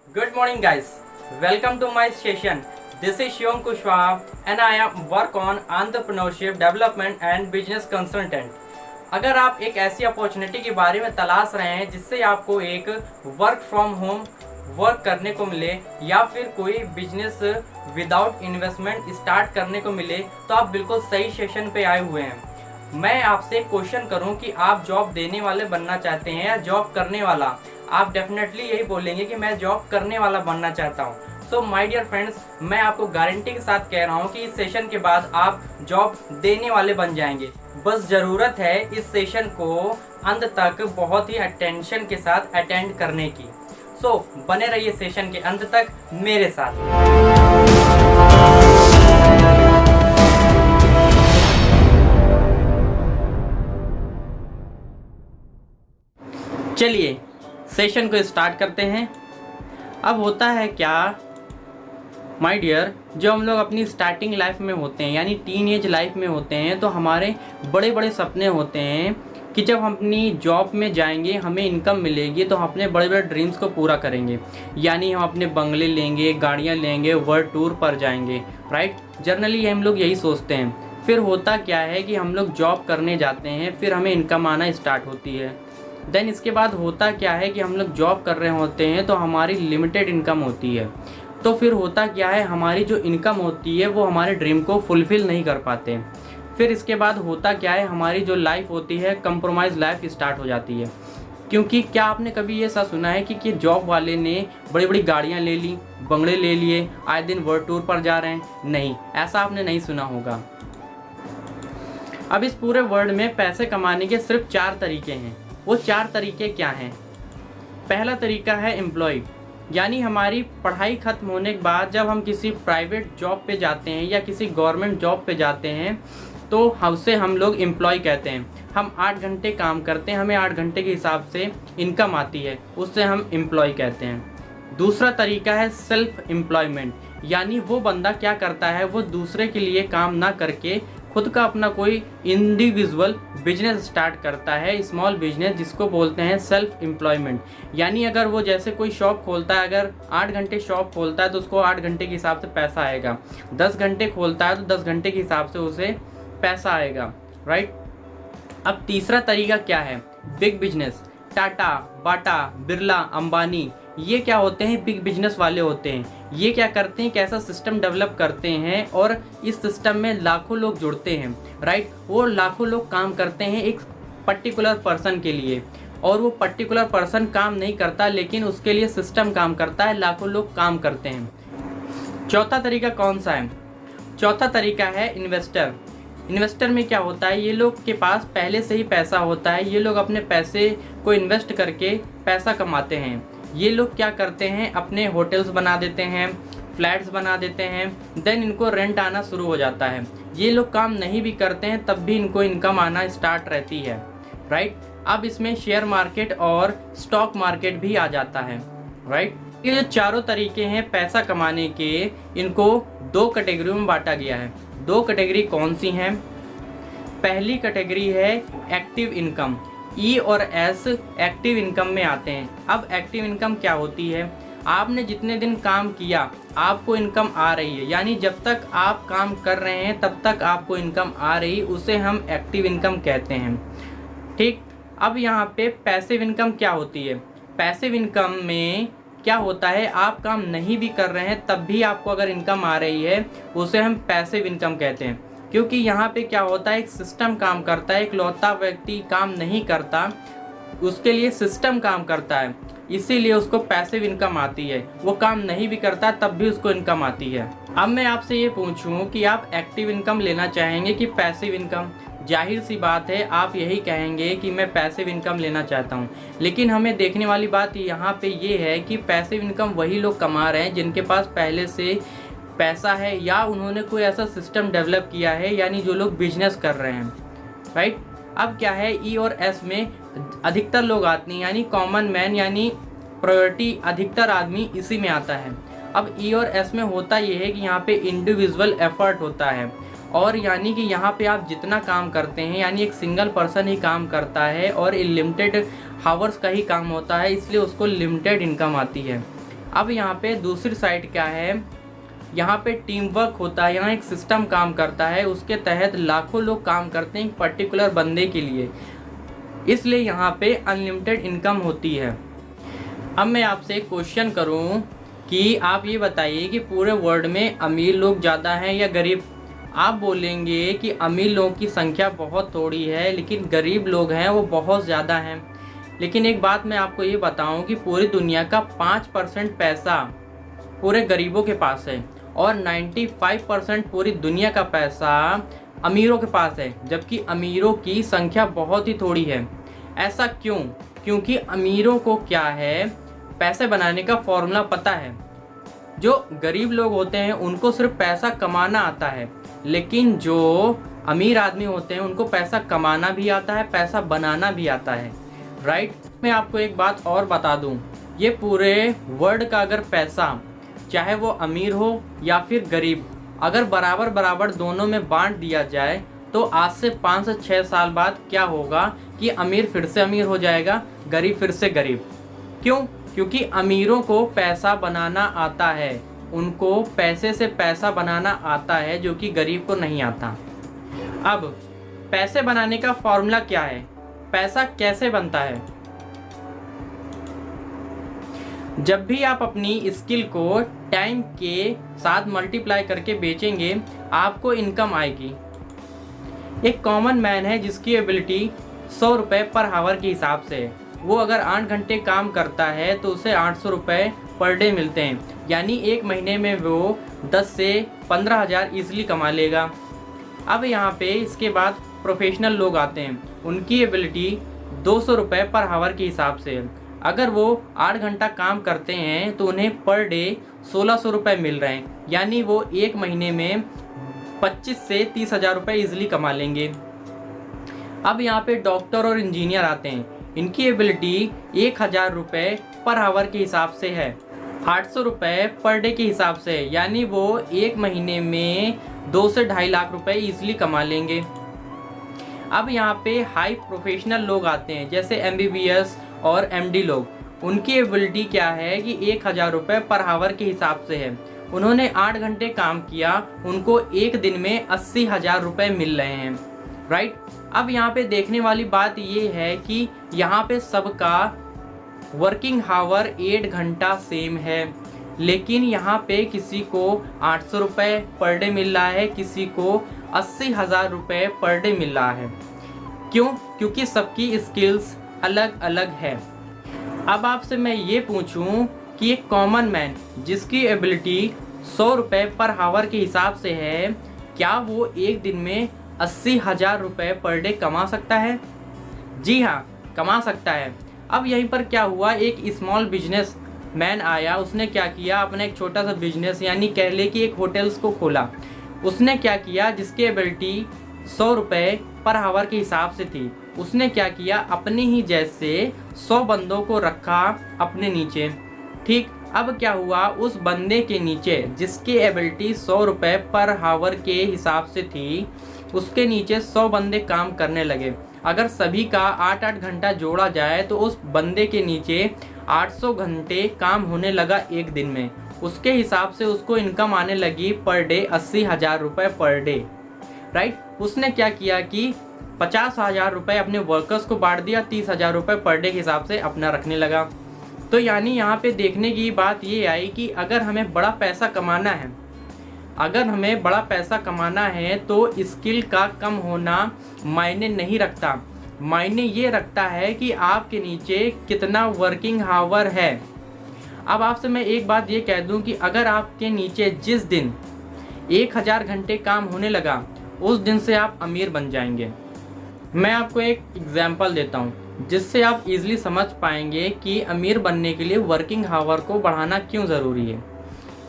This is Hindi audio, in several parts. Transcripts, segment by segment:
Good morning, guys. Welcome to my session. This is Shivam Kushwaha and I am work on entrepreneurship development and business consultant. अगर आप एक ऐसी अपॉर्चुनिटी के बारे में तलाश रहे हैं जिससे आपको एक वर्क फ्रॉम होम वर्क करने को मिले या फिर कोई बिजनेस विदाउट इन्वेस्टमेंट स्टार्ट करने को मिले, तो आप बिल्कुल सही सेशन पे आए हुए हैं। मैं आपसे क्वेश्चन करूं कि आप जॉब देने वाले बनना चाहते हैं या जॉब करने वाला। आप डेफिनेटली यही बोलेंगे कि मैं जॉब करने वाला बनना चाहता हूं। सो माय डियर फ्रेंड्स, मैं आपको गारंटी के साथ कह रहा हूं कि इस सेशन के बाद आप जॉब देने वाले बन जाएंगे। बस ज़रूरत है इस सेशन को अंत तक बहुत ही अटेंशन के साथ अटेंड करने की। सो बने रहिए सेशन के अंत तक मेरे साथ। चलिए सेशन को स्टार्ट करते हैं। अब होता है क्या माय डियर, जो हम लोग अपनी स्टार्टिंग लाइफ में होते हैं यानी टीन एज लाइफ में होते हैं, तो हमारे बड़े बड़े सपने होते हैं कि जब हम अपनी जॉब में जाएंगे, हमें इनकम मिलेगी, तो हम अपने बड़े बड़े ड्रीम्स को पूरा करेंगे। यानी हम अपने बंगले लेंगे, गाड़ियाँ लेंगे, वर्ल्ड टूर पर जाएंगे, राइट। जनरली हम लोग यही सोचते हैं। फिर होता क्या है कि हम लोग जॉब करने जाते हैं, फिर हमें इनकम आना स्टार्ट होती है। देन इसके बाद होता क्या है कि हम लोग जॉब कर रहे होते हैं तो हमारी लिमिटेड इनकम होती है। तो फिर होता क्या है, हमारी जो इनकम होती है वो हमारे ड्रीम को फुलफ़िल नहीं कर पाते। फिर इसके बाद होता क्या है, हमारी जो लाइफ होती है कंप्रोमाइज़ लाइफ स्टार्ट हो जाती है। क्योंकि क्या आपने कभी ये सा सुना है कि जॉब वाले ने बड़ी बड़ी गाड़ियाँ ले ली, बंगले ले लिए, आए दिन वर्ल्ड टूर पर जा रहे हैं? नहीं, ऐसा आपने नहीं सुना होगा। अब इस पूरे वर्ल्ड में पैसे कमाने के सिर्फ 4 तरीके हैं। वो 4 तरीके क्या हैं? पहला तरीका है एम्प्लॉय, यानी हमारी पढ़ाई ख़त्म होने के बाद जब हम किसी प्राइवेट जॉब पे जाते हैं या किसी गवर्नमेंट जॉब पे जाते हैं तो उसे हम लोग एम्प्लॉय कहते हैं। हम 8 घंटे काम करते हैं, हमें 8 घंटे के हिसाब से इनकम आती है, उससे हम एम्प्लॉय कहते हैं। दूसरा तरीका है सेल्फ एम्प्लॉयमेंट, यानी वो बंदा क्या करता है, वो दूसरे के लिए काम ना करके खुद का अपना कोई इंडिविजुअल बिजनेस स्टार्ट करता है, स्मॉल बिजनेस, जिसको बोलते हैं सेल्फ एम्प्लॉयमेंट। यानी अगर वो जैसे कोई शॉप खोलता है, अगर 8 घंटे शॉप खोलता है तो उसको 8 घंटे के हिसाब से पैसा आएगा। 10 घंटे खोलता है तो 10 घंटे के हिसाब से उसे पैसा आएगा, राइट। अब तीसरा तरीका क्या है? Big business. Tata, Bata, Birla, Ambani, ये क्या होते हैं? बिग बिजनेस वाले होते हैं। ये क्या करते हैं, कैसा सिस्टम डेवलप करते हैं और इस सिस्टम में लाखों लोग जुड़ते हैं, राइट। वो लाखों लोग काम करते हैं एक पर्टिकुलर पर्सन के लिए, और वो पर्टिकुलर पर्सन काम नहीं करता, लेकिन उसके लिए सिस्टम काम करता है, लाखों लोग काम करते हैं। चौथा तरीका कौन सा है? चौथा तरीका है इन्वेस्टर। इन्वेस्टर में क्या होता है, ये लोग के पास पहले से ही पैसा होता है, ये लोग अपने पैसे को इन्वेस्ट करके पैसा कमाते हैं। ये लोग क्या करते हैं, अपने होटल्स बना देते हैं, फ्लैट्स बना देते हैं, देन इनको रेंट आना शुरू हो जाता है। ये लोग काम नहीं भी करते हैं तब भी इनको इनकम आना स्टार्ट रहती है, राइट। अब इसमें शेयर मार्केट और स्टॉक मार्केट भी आ जाता है, राइट। ये जो चारों तरीके हैं पैसा कमाने के, इनको 2 कैटेगरी में बांटा गया है। 2 कैटेगरी कौन सी हैं? पहली कैटेगरी है एक्टिव इनकम। ई और एस एक्टिव इनकम में आते हैं। अब एक्टिव इनकम क्या होती है? आपने जितने दिन काम किया आपको इनकम आ रही है, यानी जब तक आप काम कर रहे हैं तब तक आपको इनकम आ रही, उसे हम एक्टिव इनकम कहते हैं, ठीक। अब यहाँ पे पैसिव इनकम क्या होती है? पैसिव इनकम में क्या होता है, आप काम नहीं भी कर रहे हैं तब भी आपको अगर इनकम आ रही है, उसे हम पैसिव इनकम कहते हैं। क्योंकि यहाँ पे क्या होता है, एक सिस्टम काम करता है, एक लौता व्यक्ति काम नहीं करता, उसके लिए सिस्टम काम करता है, इसीलिए उसको पैसिव इनकम आती है। वो काम नहीं भी करता तब भी उसको इनकम आती है। अब मैं आपसे ये पूछूं कि आप एक्टिव इनकम लेना चाहेंगे कि पैसिव इनकम? जाहिर सी बात है आप यही कहेंगे कि मैं पैसिव इनकम लेना चाहता हूँ। लेकिन हमें देखने वाली बात यहाँ पे ये है कि पैसिव इनकम वही लोग कमा रहे हैं जिनके पास पहले से पैसा है या उन्होंने कोई ऐसा सिस्टम डेवलप किया है, यानी जो लोग बिजनेस कर रहे हैं, राइट। अब क्या है, ई और एस में अधिकतर लोग आते हैं, यानी कॉमन मैन, यानी प्रायोरिटी अधिकतर आदमी इसी में आता है। अब ई और एस में होता ये है कि यहाँ पे इंडिविजुअल एफर्ट होता है, और यानी कि यहाँ पे आप जितना काम करते हैं, यानी एक सिंगल पर्सन ही काम करता है और लिमिटेड हावर्स का ही काम होता है, इसलिए उसको लिमिटेड इनकम आती है। अब यहाँ पे दूसरी साइड क्या है, यहाँ पे टीम वर्क होता है, यहाँ एक सिस्टम काम करता है, उसके तहत लाखों लोग काम करते हैं एक पर्टिकुलर बंदे के लिए, इसलिए यहाँ पे अनलिमिटेड इनकम होती है। अब मैं आपसे एक क्वेश्चन करूँ कि आप ये बताइए कि पूरे वर्ल्ड में अमीर लोग ज़्यादा हैं या गरीब। आप बोलेंगे कि अमीर लोगों की संख्या बहुत थोड़ी है, लेकिन गरीब लोग हैं वो बहुत ज़्यादा हैं। लेकिन एक बात मैं आपको ये बताऊं कि पूरी दुनिया का 5% पैसा पूरे गरीबों के पास है और 95% पूरी दुनिया का पैसा अमीरों के पास है, जबकि अमीरों की संख्या बहुत ही थोड़ी है। ऐसा क्यों? क्योंकि अमीरों को क्या है, पैसे बनाने का फॉर्मूला पता है। जो गरीब लोग होते हैं उनको सिर्फ पैसा कमाना आता है, लेकिन जो अमीर आदमी होते हैं उनको पैसा कमाना भी आता है, पैसा बनाना भी आता है। राइट। मैं आपको एक बात और बता दूं, ये पूरे वर्ल्ड का अगर पैसा, चाहे वो अमीर हो या फिर गरीब, अगर बराबर बराबर दोनों में बांट दिया जाए तो आज से 5 से 6 साल बाद क्या होगा कि अमीर फिर से अमीर हो जाएगा, गरीब फिर से गरीब। क्यों? क्योंकि अमीरों को पैसा बनाना आता है, उनको पैसे से पैसा बनाना आता है, जो कि गरीब को नहीं आता। अब पैसे बनाने का फॉर्मूला क्या है, पैसा कैसे बनता है? जब भी आप अपनी स्किल को टाइम के साथ मल्टीप्लाई करके बेचेंगे, आपको इनकम आएगी। एक कॉमन मैन है जिसकी एबिलिटी 100 रुपये पर आवर के हिसाब से है। वो अगर 8 घंटे काम करता है तो उसे 800 रुपये पर डे मिलते हैं, यानी एक महीने में वो 10 से 15 हज़ार ईजिली कमा लेगा। अब यहाँ पे इसके बाद प्रोफेशनल लोग आते हैं, उनकी एबिलिटी 200 रुपये पर आवर के हिसाब से है। अगर वो 8 घंटा काम करते हैं तो उन्हें पर डे 1600 रुपये मिल रहे हैं, यानी वो एक महीने में 25 से 30 हज़ार रुपये ईजिली कमा लेंगे। अब यहाँ पे डॉक्टर और इंजीनियर आते हैं, इनकी एबिलिटी 1000 रुपये पर आवर के हिसाब से है, 800 रुपये पर डे के हिसाब से, यानी वो एक महीने में 2 से 2.5 लाख रुपए ईजिली कमा लेंगे। अब यहाँ पे हाई प्रोफेशनल लोग आते हैं, जैसे MBBS और MD लोग। उनकी एबिलिटी क्या है कि 1000 रुपये पर आवर के हिसाब से है। उन्होंने 8 घंटे काम किया, उनको एक दिन में 80,000 रुपये मिल रहे हैं। राइट। अब यहाँ पे देखने वाली बात ये है कि यहाँ पे सबका वर्किंग आवर 8 घंटा सेम है, लेकिन यहाँ पे किसी को 800 रुपये पर डे मिल रहा है, किसी को 80,000 रुपये पर डे मिल रहा है। क्यों? क्योंकि सबकी स्किल्स अलग अलग है। अब आपसे मैं ये पूछूं कि एक कॉमन मैन जिसकी एबिलिटी 100 रुपये पर आवर के हिसाब से है, क्या वो एक दिन में 80,000 रुपये पर डे कमा सकता है? जी हाँ, कमा सकता है। अब यहीं पर क्या हुआ, एक स्मॉल बिजनेस मैन आया, उसने क्या किया, अपना एक छोटा सा बिजनेस यानी कह ले कि एक होटल्स को खोला। उसने क्या किया, जिसकी एबिलिटी 100 रुपये पर आवर के हिसाब से थी, उसने क्या किया, अपने ही जैसे 100 बंदों को रखा अपने नीचे। ठीक। अब क्या हुआ, उस बंदे के नीचे जिसकी एबिलिटी 100 रुपये पर आवर के हिसाब से थी, उसके नीचे 100 बंदे काम करने लगे। अगर सभी का 8-8 घंटा जोड़ा जाए तो उस बंदे के नीचे 800 घंटे काम होने लगा एक दिन में। उसके हिसाब से उसको इनकम आने लगी पर डे 80,000 रुपये पर डे। राइट। उसने क्या किया कि 50,000 रुपये अपने वर्कर्स को बांट दिया, 30,000 रुपये पर डे के हिसाब से अपना रखने लगा। तो यानी यहाँ पे देखने की बात ये आई कि अगर हमें बड़ा पैसा कमाना है, तो स्किल का कम होना मायने नहीं रखता। मायने ये रखता है कि आपके नीचे कितना वर्किंग आवर है। अब आपसे मैं एक बात ये कह दूं कि अगर आपके नीचे जिस दिन 1000 घंटे काम होने लगा, उस दिन से आप अमीर बन जाएंगे। मैं आपको एक एग्जाम्पल देता हूँ जिससे आप इजीली समझ पाएंगे कि अमीर बनने के लिए वर्किंग आवर को बढ़ाना क्यों ज़रूरी है।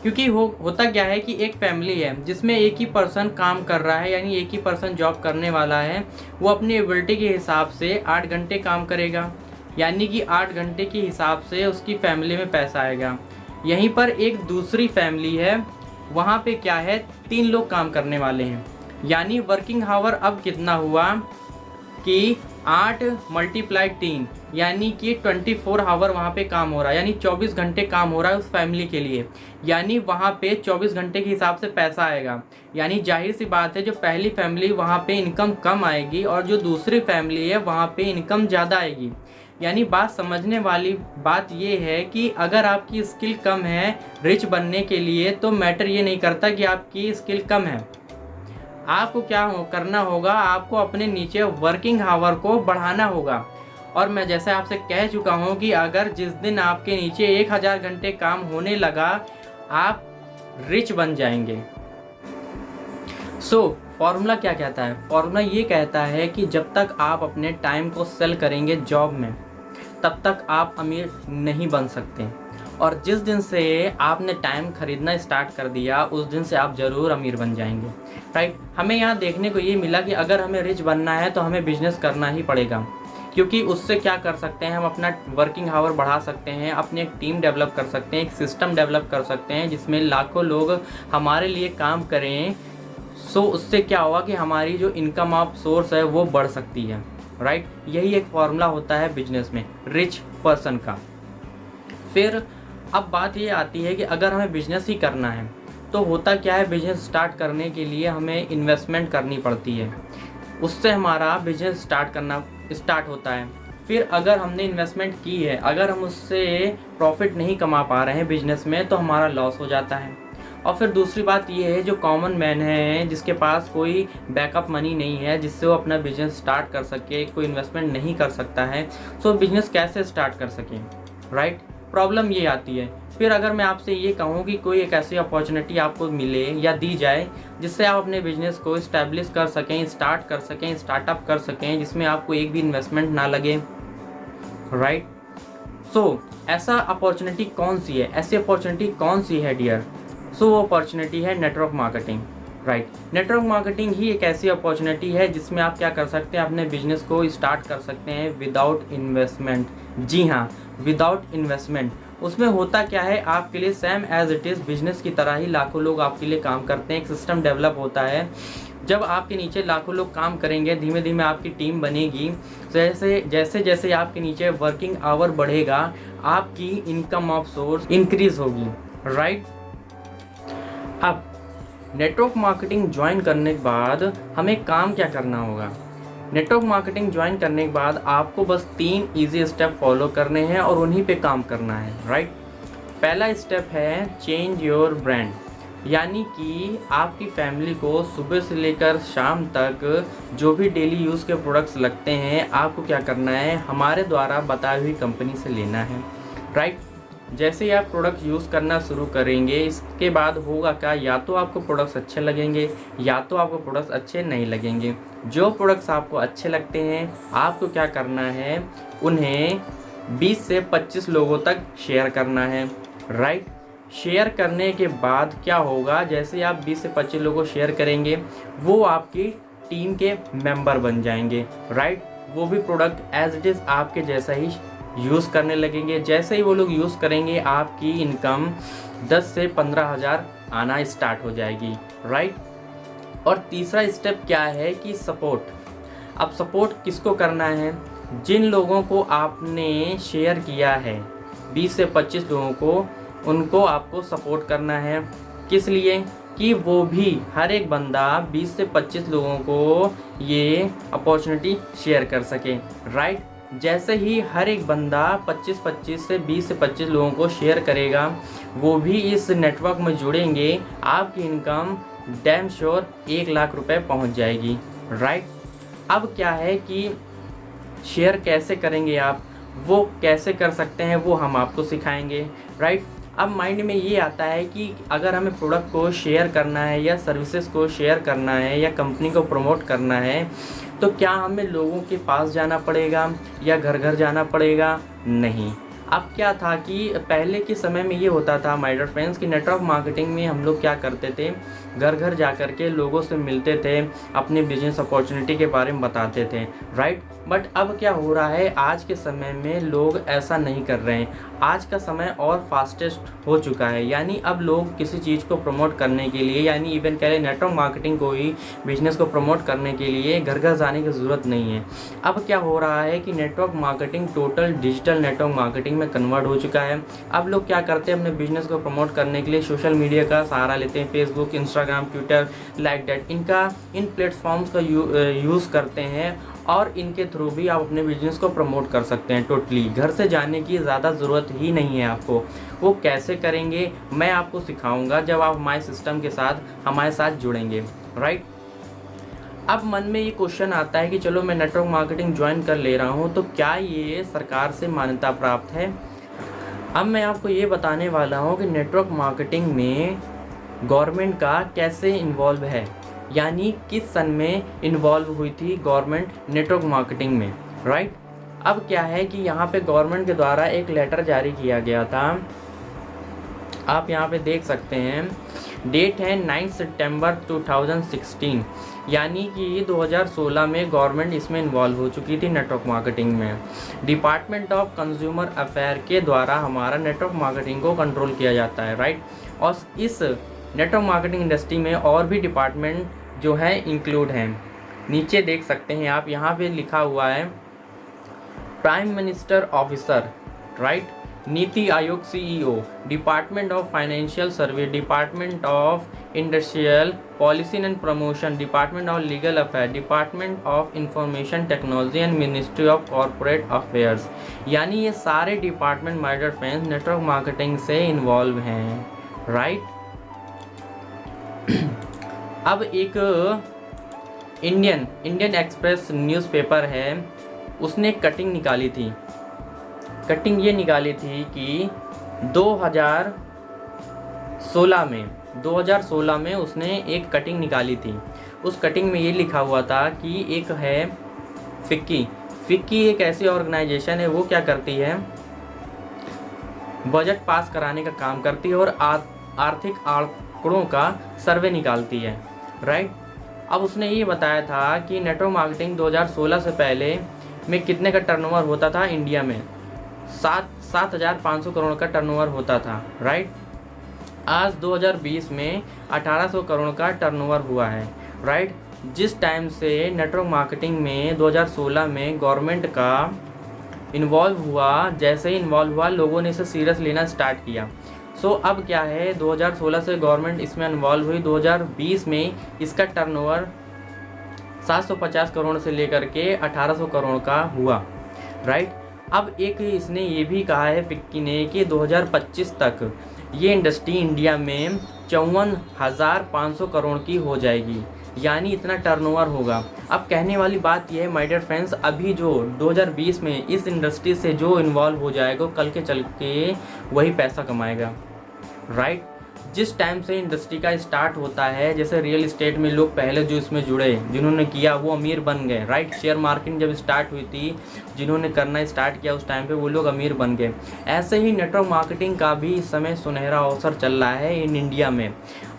क्योंकि होता क्या है कि एक फैमिली है जिसमें एक ही पर्सन काम कर रहा है, यानी एक ही पर्सन जॉब करने वाला है। वो अपनी एबिलिटी के हिसाब से 8 घंटे काम करेगा, यानी कि 8 घंटे के हिसाब से उसकी फैमिली में पैसा आएगा। यहीं पर एक दूसरी फैमिली है, वहाँ पे क्या है, 3 लोग काम करने वाले हैं, यानी वर्किंग आवर अब कितना हुआ कि 8 × 3 यानी कि 24 आवर वहाँ पे काम हो रहा है, यानी 24 घंटे काम हो रहा है उस फैमिली के लिए, यानी वहाँ पे 24 घंटे के हिसाब से पैसा आएगा। यानी जाहिर सी बात है जो पहली फैमिली वहाँ पे इनकम कम आएगी और जो दूसरी फैमिली है वहाँ पे इनकम ज़्यादा आएगी। यानी बात समझने वाली बात ये है कि अगर आपकी स्किल कम है रिच बनने के लिए, तो मैटर ये नहीं करता कि आपकी स्किल कम है। आपको क्या करना होगा, आपको अपने नीचे वर्किंग आवर को बढ़ाना होगा। और मैं जैसे आपसे कह चुका हूँ कि अगर जिस दिन आपके नीचे 1000 घंटे काम होने लगा, आप रिच बन जाएंगे। फॉर्मूला क्या कहता है? फॉर्मूला ये कहता है कि जब तक आप अपने टाइम को सेल करेंगे जॉब में, तब तक आप अमीर नहीं बन सकते। और जिस दिन से आपने टाइम खरीदना स्टार्ट कर दिया, उस दिन से आप ज़रूर अमीर बन जाएंगे, राइट। हमें यहाँ देखने को ये मिला कि अगर हमें रिच बनना है तो हमें बिजनेस करना ही पड़ेगा, क्योंकि उससे क्या कर सकते हैं, हम अपना वर्किंग आवर बढ़ा सकते हैं, अपनी एक टीम डेवलप कर सकते हैं, एक सिस्टम डेवलप कर सकते हैं जिसमें लाखों लोग हमारे लिए काम करें। उससे क्या होगा कि हमारी जो इनकम ऑफ सोर्स है वो बढ़ सकती है, राइट। यही एक फॉर्मूला होता है बिजनेस में रिच पर्सन का। फिर अब बात ये आती है कि अगर हमें बिजनेस ही करना है तो होता क्या है, बिजनेस स्टार्ट करने के लिए हमें इन्वेस्टमेंट करनी पड़ती है, उससे हमारा बिजनेस स्टार्ट होता है। फिर अगर हमने इन्वेस्टमेंट की है, अगर हम उससे प्रॉफिट नहीं कमा पा रहे हैं बिजनेस में, तो हमारा लॉस हो जाता है। और फिर दूसरी बात ये है, जो कॉमन मैन है जिसके पास कोई बैकअप मनी नहीं है जिससे वो अपना बिजनेस स्टार्ट कर सके, कोई इन्वेस्टमेंट नहीं कर सकता है, तो बिजनेस कैसे स्टार्ट कर सके, राइट। प्रॉब्लम ये आती है। फिर अगर मैं आपसे ये कहूँ कि कोई एक ऐसी अपॉर्चुनिटी आपको मिले या दी जाए जिससे आप अपने बिजनेस को इस्टेब्लिश कर सकें, स्टार्ट कर सकें, स्टार्टअप कर सकें, जिसमें आपको एक भी इन्वेस्टमेंट ना लगे, राइट। ऐसा अपॉर्चुनिटी कौन सी है, ऐसी अपॉर्चुनिटी कौन सी है डियर? वो अपॉर्चुनिटी है network marketing, right. Network marketing ही एक ऐसी अपॉर्चुनिटी है जिसमें आप क्या कर सकते हैं, अपने बिजनेस को स्टार्ट कर सकते हैं विदाउट इन्वेस्टमेंट। जी हाँ, विदाउट इन्वेस्टमेंट। उसमें होता क्या है, आपके लिए same as it is business की तरह ही लाखों लोग आपके लिए काम करते हैं, एक सिस्टम डेवलप होता है। जब आपके नीचे लाखों लोग काम करेंगे, धीमे धीमे आपकी टीम बनेगी, जैसे जैसे आपके नीचे वर्किंग आवर बढ़ेगा, आपकी इनकम ऑफ सोर्स इंक्रीज होगी, राइट। अब नेटवर्क मार्केटिंग ज्वाइन करने के बाद हमें काम क्या करना होगा? नेटवर्क मार्केटिंग ज्वाइन करने के बाद आपको बस 3 इजी स्टेप फॉलो करने हैं और उन्हीं पे काम करना है, राइट। पहला स्टेप है चेंज योर ब्रांड, यानी कि आपकी फैमिली को सुबह से लेकर शाम तक जो भी डेली यूज़ के प्रोडक्ट्स लगते हैं, आपको क्या करना है, हमारे द्वारा बताई हुई कंपनी से लेना है, राइट। जैसे ही आप प्रोडक्ट यूज़ करना शुरू करेंगे, इसके बाद होगा क्या, या तो आपको प्रोडक्ट्स अच्छे लगेंगे या तो आपको प्रोडक्ट्स अच्छे नहीं लगेंगे। जो प्रोडक्ट्स आपको अच्छे लगते हैं, आपको क्या करना है, उन्हें 20 से 25 लोगों तक शेयर करना है, राइट। शेयर करने के बाद क्या होगा, जैसे आप 20 से 25 लोगों को शेयर करेंगे, वो आपकी टीम के मेंबर बन जाएंगे, राइट। वो भी प्रोडक्ट एज इट इज़ आपके जैसा ही यूज़ करने लगेंगे। जैसे ही वो लोग यूज़ करेंगे, आपकी इनकम 10 से 15,000 आना स्टार्ट हो जाएगी, राइट। और तीसरा स्टेप क्या है कि सपोर्ट। अब सपोर्ट किसको करना है? जिन लोगों को आपने शेयर किया है, 20 से 25 लोगों को, उनको आपको सपोर्ट करना है। किस लिए? कि वो भी, हर एक बंदा 20 से 25 लोगों को ये अपॉर्चुनिटी शेयर कर सके, राइट। जैसे ही हर एक बंदा 25 से 20 से 25 लोगों को शेयर करेगा, वो भी इस नेटवर्क में जुड़ेंगे, आपकी इनकम डैम श्योर 1 लाख रुपए पहुंच जाएगी, राइट। अब क्या है कि शेयर कैसे करेंगे आप, वो कैसे कर सकते हैं, वो हम आपको सिखाएंगे, राइट। अब माइंड में ये आता है कि अगर हमें प्रोडक्ट को शेयर करना है या सर्विसेज को शेयर करना है या कंपनी को प्रमोट करना है, तो क्या हमें लोगों के पास जाना पड़ेगा या घर घर जाना पड़ेगा? नहीं, अब क्या था कि पहले के समय में ये होता था माय डियर फ्रेंड्स कि नेटवर्क मार्केटिंग में हम लोग क्या करते थे, घर घर जा कर के लोगों से मिलते थे, अपने बिजनेस अपॉर्चुनिटी के बारे में बताते थे, राइट। बट अब क्या हो रहा है, आज के समय में लोग ऐसा नहीं कर रहे हैं। आज का समय और फास्टेस्ट हो चुका है, यानी अब लोग किसी चीज़ को प्रमोट करने के लिए, यानी इवन कह लें नेटवर्क मार्केटिंग को ही, बिजनेस को प्रमोट करने के लिए घर घर जाने की ज़रूरत नहीं है। अब क्या हो रहा है कि network marketing total digital network marketing में कन्वर्ट हो चुका है। अब लोग क्या करते हैं, अपने बिजनेस को प्रमोट करने के लिए सोशल मीडिया का सहारा लेते हैं, Facebook, Instagram, Twitter, like that, in platforms का यूज़ करते हैं और इनके थ्रू भी आप अपने बिजनेस को प्रमोट कर सकते हैं। टोटली घर से जाने की ज़्यादा ज़रूरत ही नहीं है आपको। वो कैसे करेंगे मैं आपको सिखाऊंगा जब आप हमारे सिस्टम के साथ हमारे साथ जुड़ेंगे, राइट। अब मन में ये क्वेश्चन आता है कि चलो मैं नेटवर्क मार्केटिंग ज्वाइन कर ले रहा हूँ, तो क्या ये सरकार से मान्यता प्राप्त है? अब मैं आपको ये बताने वाला हूँ कि नेटवर्क मार्केटिंग में गवर्नमेंट का कैसे इन्वॉल्व है, यानी किस सन में इन्वॉल्व हुई थी गवर्नमेंट नेटवर्क मार्केटिंग में, राइट। अब क्या है कि यहाँ पे गवर्नमेंट के द्वारा एक लेटर जारी किया गया था, आप यहाँ पे देख सकते हैं, डेट है 9 सितंबर 2016, यानी कि 2016 में गवर्नमेंट इसमें इन्वॉल्व हो चुकी थी नेटवर्क मार्केटिंग में। डिपार्टमेंट ऑफ कंज्यूमर अफेयर के द्वारा हमारा नेटवर्क मार्केटिंग को कंट्रोल किया जाता है, राइट। और इस नेटवर्क मार्केटिंग इंडस्ट्री में और भी डिपार्टमेंट जो है इंक्लूड हैं, नीचे देख सकते हैं आप, यहाँ पे लिखा हुआ है prime minister officer, right, Niti Aayog CEO, department of financial service, department of industrial policy and promotion, department of legal affair, department of information technology and ministry of corporate affairs. यानी ये सारे department my dear friends network marketing से इन्वॉल्व हैं, राइट। अब एक इंडियन एक्सप्रेस न्यूज़पेपर है, उसने कटिंग निकाली थी। कटिंग ये निकाली थी कि 2016 में उसने एक कटिंग निकाली थी। उस कटिंग में ये लिखा हुआ था कि एक है फिक्की एक ऐसी ऑर्गेनाइजेशन है, वो क्या करती है, बजट पास कराने का काम करती है और आर्थिक आंकड़ों का सर्वे निकालती है, राइट। अब उसने ये बताया था कि नेटवर्क मार्केटिंग 2016 से पहले में कितने का टर्नओवर होता था इंडिया में, 7,500 करोड़ का टर्नओवर होता था, राइट। आज 2020 में 1800 करोड़ का टर्नओवर हुआ है, राइट। जिस टाइम से नेटवर्क मार्केटिंग में 2016 में गवर्नमेंट का इन्वॉल्व हुआ, जैसे ही इन्वॉल्व हुआ लोगों ने इसे सीरियस लेना स्टार्ट किया। सो अब क्या है, 2016 से गवर्नमेंट इसमें इन्वॉल्व हुई, 2020 में इसका टर्नओवर 750 करोड़ से लेकर के 1800 करोड़ का हुआ, राइट। अब एक इसने ये भी कहा है फिक्की ने कि 2025 तक ये इंडस्ट्री इंडिया में 54,500 करोड़ की हो जाएगी, यानी इतना टर्नओवर होगा। अब कहने वाली बात यह है माय डियर फ्रेंड्स, अभी जो 2020 में इस इंडस्ट्री से जो इन्वॉल्व हो जाएगा कल के चल के वही पैसा कमाएगा, राइट। जिस टाइम से इंडस्ट्री का स्टार्ट होता है, जैसे रियल इस्टेट में लोग पहले जो इसमें जुड़े, जिन्होंने किया वो अमीर बन गए, राइट। शेयर मार्केटिंग जब स्टार्ट हुई थी, जिन्होंने करना स्टार्ट किया उस टाइम पे वो लोग अमीर बन गए। ऐसे ही नेटवर्क मार्केटिंग का भी इस समय सुनहरा अवसर चल रहा है इन इंडिया में।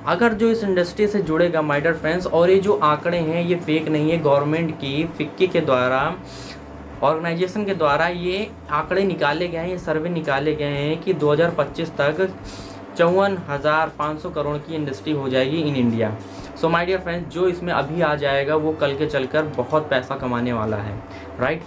अगर जो इस इंडस्ट्री से जुड़ेगा माय डियर फ्रेंड्स, और ये जो आंकड़े हैं ये फेक नहीं है, गवर्नमेंट की फिक्की के द्वारा, ऑर्गेनाइजेशन के द्वारा ये आंकड़े निकाले गए हैं, ये सर्वे निकाले गए हैं कि 2025 तक 54,500 करोड़ की इंडस्ट्री हो जाएगी in India. So my dear friends, जो इसमें अभी आ जाएगा वो कल के चलकर बहुत पैसा कमाने वाला है, राइट।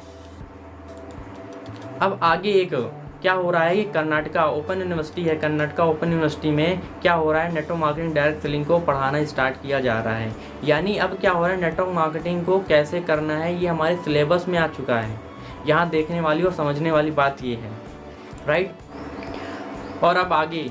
अब आगे एक क्या हो रहा है, ये कर्नाटका ओपन यूनिवर्सिटी है, कर्नाटका ओपन यूनिवर्सिटी में क्या हो रहा है, नेटवर्क मार्केटिंग डायरेक्ट सेलिंग को पढ़ाना स्टार्ट किया जा रहा है। यानी अब क्या हो रहा है, नेटवर्क मार्केटिंग को कैसे करना है ये हमारे सिलेबस में आ चुका है। यहाँ देखने वाली और समझने वाली बात ये है, राइट। और अब आगे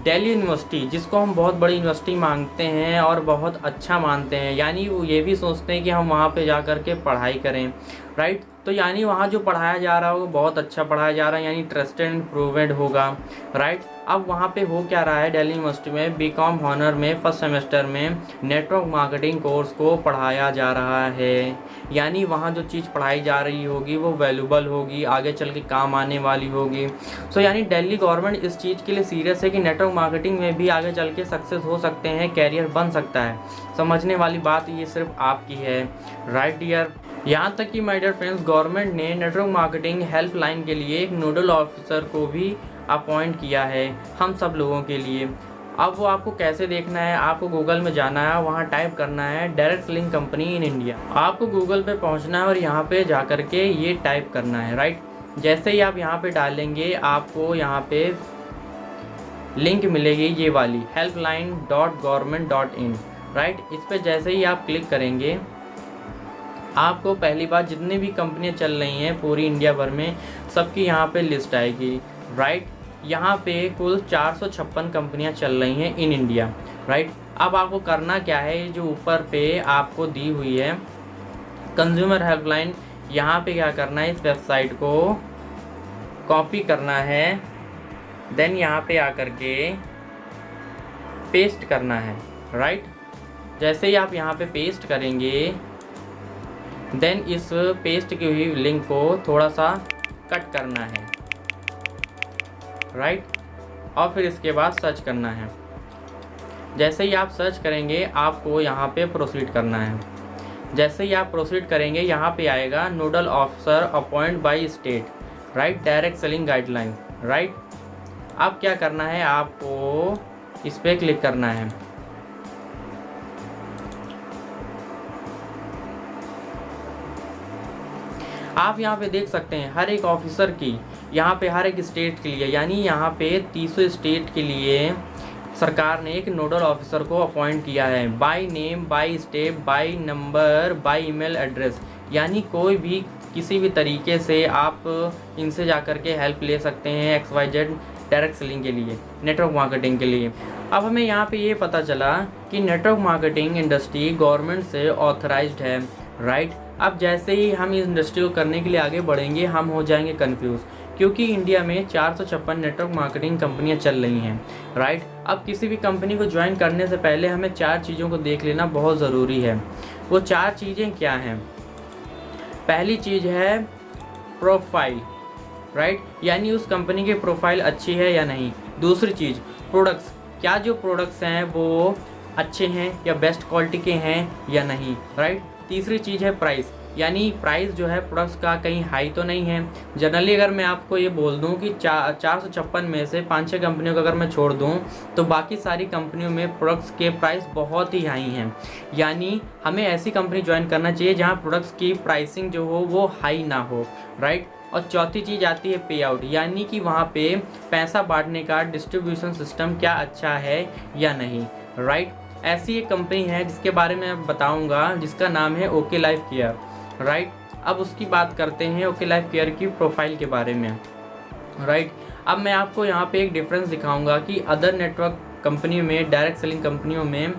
दिल्ली यूनिवर्सिटी, जिसको हम बहुत बड़ी यूनिवर्सिटी मांगते हैं और बहुत अच्छा मानते हैं, यानी वो ये भी सोचते हैं कि हम वहाँ पे जा कर के पढ़ाई करें, राइट। तो यानी वहाँ जो पढ़ाया जा रहा होगा बहुत अच्छा पढ़ाया जा रहा है, यानी ट्रस्टेड एंड प्रूवेड होगा, राइट। अब वहाँ पे हो क्या रहा है, दिल्ली यूनिवर्सिटी में बीकॉम हॉनर में फर्स्ट सेमेस्टर में नेटवर्क मार्केटिंग कोर्स को पढ़ाया जा रहा है। यानी वहाँ जो चीज़ पढ़ाई जा रही होगी वो वैल्यूबल होगी, आगे चल के काम आने वाली होगी। सो यानी दिल्ली गवर्नमेंट इस चीज़ के लिए सीरियस है कि नेटवर्क मार्केटिंग में भी आगे चल के सक्सेस हो सकते हैं, कैरियर बन सकता है। समझने वाली बात ये सिर्फ आपकी है, राइट डियर। यहाँ तक कि माय डियर फ्रेंड्स, गवर्नमेंट ने नेटवर्क मार्केटिंग हेल्पलाइन के लिए एक नोडल ऑफिसर को भी अपॉइंट किया है हम सब लोगों के लिए। अब वो आपको कैसे देखना है, आपको गूगल में जाना है, वहाँ टाइप करना है direct selling company in India. आपको गूगल पे पहुँचना है और यहाँ पे जा कर के ये टाइप करना है, राइट। जैसे ही आप यहाँ पे डालेंगे आपको यहाँ पे लिंक मिलेगी ये वाली helpline.government.in, राइट। इस पर जैसे ही आप क्लिक करेंगे आपको पहली बार जितनी भी कंपनियां चल रही हैं पूरी इंडिया भर में सबकी यहाँ पे लिस्ट आएगी, राइट। यहाँ पे कुल 456 कंपनियां चल रही हैं इन इंडिया, राइट। अब आपको करना क्या है, जो ऊपर पे आपको दी हुई है कंज्यूमर हेल्पलाइन, यहाँ पे क्या करना है, इस वेबसाइट को कॉपी करना है, देन यहाँ पे आकर के पेस्ट करना है, राइट। जैसे ही आप यहाँ पे पेस्ट करेंगे देन इस पेस्ट की हुई लिंक को थोड़ा सा कट करना है, राइट। और फिर इसके बाद सर्च करना है। जैसे ही आप सर्च करेंगे आपको यहाँ पे प्रोसीड करना है। जैसे ही आप प्रोसीड करेंगे यहाँ पे आएगा nodal officer appoint by state, right, direct selling guideline, right. अब क्या करना है, आपको इस पर क्लिक करना है। आप यहाँ पे देख सकते हैं हर एक ऑफिसर की, यहाँ पे हर एक स्टेट के लिए, यानी यहाँ पे 300 स्टेट के लिए सरकार ने एक नोडल ऑफिसर को अपॉइंट किया है, by name, by state, by number, by email address. यानी कोई भी किसी भी तरीके से आप इनसे जाकर के हेल्प ले सकते हैं XYZ डायरेक्ट सेलिंग के लिए, नेटवर्क मार्केटिंग के लिए। अब हमें यहाँ पे ये पता चला कि नेटवर्क मार्केटिंग इंडस्ट्री गवर्नमेंट से ऑथराइज्ड है, राइट। अब जैसे ही हम इस इंडस्ट्री को करने के लिए आगे बढ़ेंगे हम हो जाएंगे कंफ्यूज, क्योंकि इंडिया में 456 नेटवर्क मार्केटिंग कंपनियां चल रही हैं, राइट। अब किसी भी कंपनी को ज्वाइन करने से पहले हमें 4 चीज़ों को देख लेना बहुत ज़रूरी है। वो 4 चीज़ें क्या हैं? पहली चीज़ है प्रोफाइल, राइट, यानी उस कंपनी की प्रोफाइल अच्छी है या नहीं। दूसरी चीज़ प्रोडक्ट्स, क्या जो प्रोडक्ट्स हैं वो अच्छे हैं या बेस्ट क्वालिटी के हैं या नहीं, राइट। तीसरी चीज़ है प्राइस, यानी प्राइस जो है प्रोडक्ट्स का कहीं हाई तो नहीं है। जनरली अगर मैं आपको ये बोल दूं कि 456 में से 5-6 कंपनियों को अगर मैं छोड़ दूं तो बाकी सारी कंपनियों में प्रोडक्ट्स के प्राइस बहुत ही हाई हैं। यानी हमें ऐसी कंपनी ज्वाइन करना चाहिए जहां प्रोडक्ट्स की प्राइसिंग जो हो वो हाई ना हो, राइट। और चौथी चीज़ आती है पे आउट, यानी कि वहाँ पे पैसा बांटने का डिस्ट्रीब्यूशन सिस्टम क्या अच्छा है या नहीं, राइट। ऐसी एक कंपनी है जिसके बारे में मैं बताऊंगा, जिसका नाम है ओके लाइफ केयर, राइट। अब उसकी बात करते हैं ओके लाइफ केयर की प्रोफाइल के बारे में, राइट। अब मैं आपको यहाँ पे एक डिफरेंस दिखाऊंगा कि अदर नेटवर्क कंपनियों में, डायरेक्ट सेलिंग कंपनियों में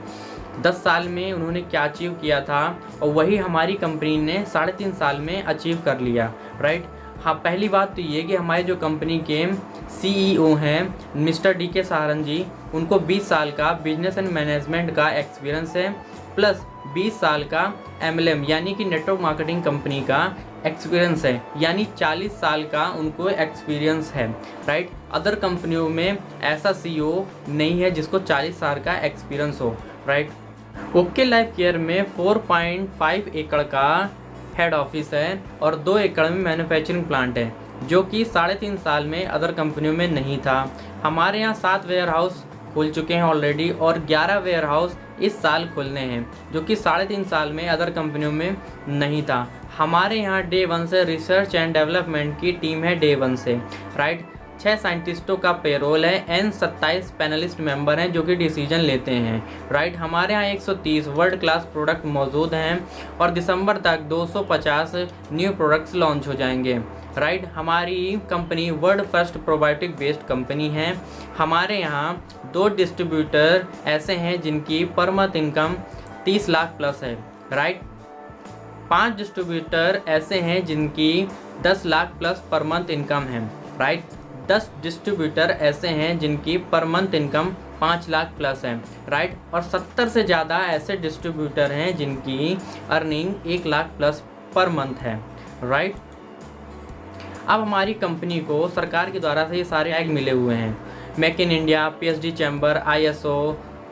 10 साल में उन्होंने क्या अचीव किया था और वही हमारी कंपनी ने 3.5 साल में अचीव कर लिया, राइट। हाँ, पहली बात तो ये कि हमारी जो कंपनी के CEO हैं मिस्टर DK सहारन जी, उनको 20 साल का बिजनेस एंड मैनेजमेंट का एक्सपीरियंस है, प्लस 20 साल का MLM यानी कि नेटवर्क मार्केटिंग कंपनी का एक्सपीरियंस है, यानी 40 साल का उनको एक्सपीरियंस है, राइट। अदर कंपनियों में ऐसा CEO नहीं है जिसको 40 साल का एक्सपीरियंस हो, राइट। ओके लाइफ केयर में 4.5 एकड़ का हेड ऑफिस है और 2 एकड़ में मैन्युफैक्चरिंग प्लांट है, जो कि 3.5 साल में अदर कंपनियों में नहीं था। हमारे यहाँ 7 वेयर हाउस खुल चुके हैं ऑलरेडी और 11 वेयर हाउस इस साल खुलने हैं, जो कि 3.5 साल में अदर कंपनियों में नहीं था। हमारे यहाँ डे 1 से रिसर्च एंड डेवलपमेंट की टीम है, डे 1 से, राइट। 6 साइंटिस्टों का पेरोल है, N 27 पैनलिस्ट मेंबर हैं जो कि डिसीजन लेते हैं, राइट। हमारे यहाँ 130 वर्ल्ड क्लास प्रोडक्ट मौजूद हैं और दिसंबर तक 250 न्यू प्रोडक्ट्स लॉन्च हो जाएंगे, राइट। हमारी company world first probiotic based company है। हमारे यहाँ 2 डिस्ट्रीब्यूटर ऐसे हैं जिनकी per month income 30 lakh plus है, राइट। 5 डिस्ट्रीब्यूटर ऐसे हैं जिनकी 10 lakh plus per month income है, राइट। 10 डिस्ट्रीब्यूटर ऐसे हैं जिनकी per month income 5 lakh plus है, राइट। और 70 से ज़्यादा ऐसे डिस्ट्रीब्यूटर हैं जिनकी earning 1 lakh plus per month है, राइट। अब हमारी कंपनी को सरकार के द्वारा से ये सारे टैग मिले हुए हैं, make in India, PHD chamber, ISO,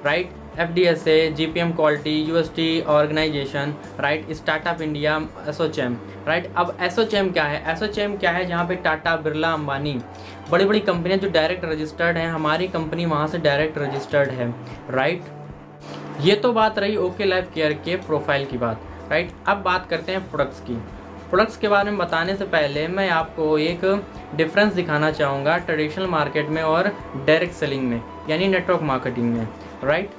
right, FDSA, GPM quality, UST organisation, right, startup India, ASSOCHAM, right. अब एसोचैम क्या है? एसोचैम क्या है? जहाँ पे टाटा, बिरला, अंबानी, बड़ी बड़ी कंपनियाँ जो डायरेक्ट रजिस्टर्ड हैं, हमारी कंपनी वहाँ से डायरेक्ट रजिस्टर्ड है, राइट। ये तो बात रही ओके लाइफ केयर के प्रोफाइल की बात, राइट। अब बात करते हैं प्रोडक्ट्स की। प्रोडक्ट्स के बारे में बताने से पहले मैं आपको एक डिफरेंस दिखाना चाहूँगा ट्रेडिशनल मार्केट में और डायरेक्ट सेलिंग में, यानी नेटवर्क मार्केटिंग में, राइट।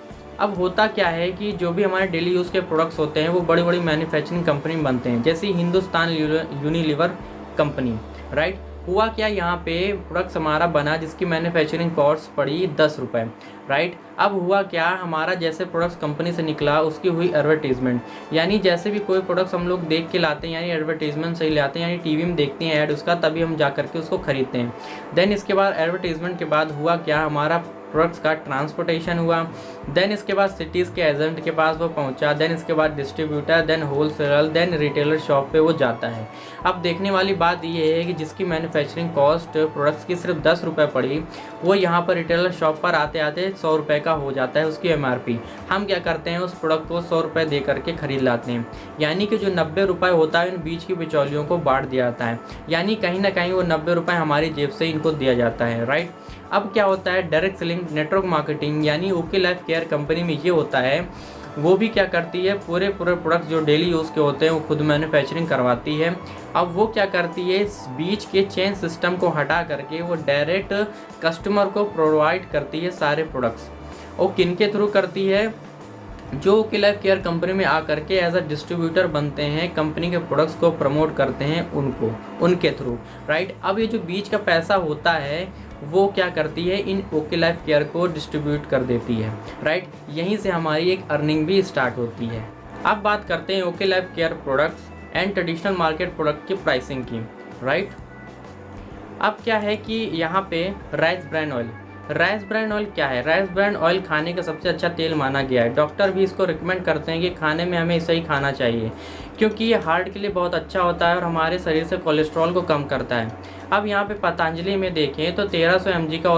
अब होता क्या है कि जो भी हमारे डेली यूज़ के प्रोडक्ट्स होते हैं वो बड़ी बड़ी मैन्युफैक्चरिंग कंपनी में बनते हैं, जैसे हिंदुस्तान यूनिलीवर कंपनी, राइट। हुआ क्या, यहाँ पे प्रोडक्ट्स हमारा बना जिसकी मैन्युफैक्चरिंग कॉस्ट पड़ी 10 रुपये, राइट। अब हुआ क्या, हमारा जैसे प्रोडक्ट्स कंपनी से निकला उसकी हुई एडवर्टीजमेंट, यानी जैसे भी कोई प्रोडक्ट्स हम लोग देख के लाते हैं, यानी एडवर्टीजमेंट से ही लाते हैं, यानी टीवी में देखते हैं ऐड उसका, तभी हम जा करके उसको खरीदते हैं। देन इसके बाद एडवर्टीजमेंट के बाद हुआ क्या, हमारा प्रोडक्ट्स का ट्रांसपोर्टेशन हुआ, देन इसके बाद सिटीज़ के एजेंट के पास वो पहुंचा, देन इसके बाद distributor, then wholesaler, then retailer shop पे वो जाता है। अब देखने वाली बात ये है कि जिसकी मैन्युफैक्चरिंग कॉस्ट प्रोडक्ट्स की सिर्फ 10 रुपये पड़ी, वो यहाँ पर रिटेलर शॉप पर आते आते 100 रुपये का हो जाता है उसकी MRP। हम क्या करते हैं, उस प्रोडक्ट को 100 रुपये दे करके खरीद लाते हैं, यानी कि जो 90 रुपये होता है उन बीच की बिचौलियों को बांट दिया जाता है, यानी कहीं ना कहीं वो 90 रुपये हमारी जेब से इनको दिया जाता है, राइट। अब क्या होता है, डायरेक्ट सेलिंग नेटवर्क मार्केटिंग यानी ओके लाइफ केयर कंपनी में ये होता है, वो भी क्या करती है, पूरे प्रोडक्ट्स जो डेली यूज़ के होते हैं वो खुद मैन्युफैक्चरिंग करवाती है। अब वो क्या करती है, इस बीच के चेन सिस्टम को हटा करके वो डायरेक्ट कस्टमर को प्रोवाइड करती है सारे प्रोडक्ट्स। और किन के थ्रू करती है, जो ओके लाइफ केयर कंपनी में आकर के एज अ डिस्ट्रीब्यूटर बनते हैं, कंपनी के प्रोडक्ट्स को प्रमोट करते हैं उनके थ्रू, राइट। अब ये जो बीच का पैसा होता है वो क्या करती है, इन ओके लाइफ केयर को डिस्ट्रीब्यूट कर देती है, राइट। यहीं से हमारी एक अर्निंग भी स्टार्ट होती है। अब बात करते हैं okay life care products and traditional market product की प्राइसिंग की, राइट। अब क्या है कि यहाँ पे राइस ब्रांड ऑयल क्या है? राइस ब्रांड ऑयल खाने का सबसे अच्छा तेल माना गया है। डॉक्टर भी इसको रिकमेंड करते हैं कि खाने में हमें इसे ही खाना चाहिए, क्योंकि ये हार्ट के लिए बहुत अच्छा होता है और हमारे शरीर से कोलेस्ट्रॉल को कम करता है। अब यहाँ पे पतंजलि में देखें तो 1300 mg का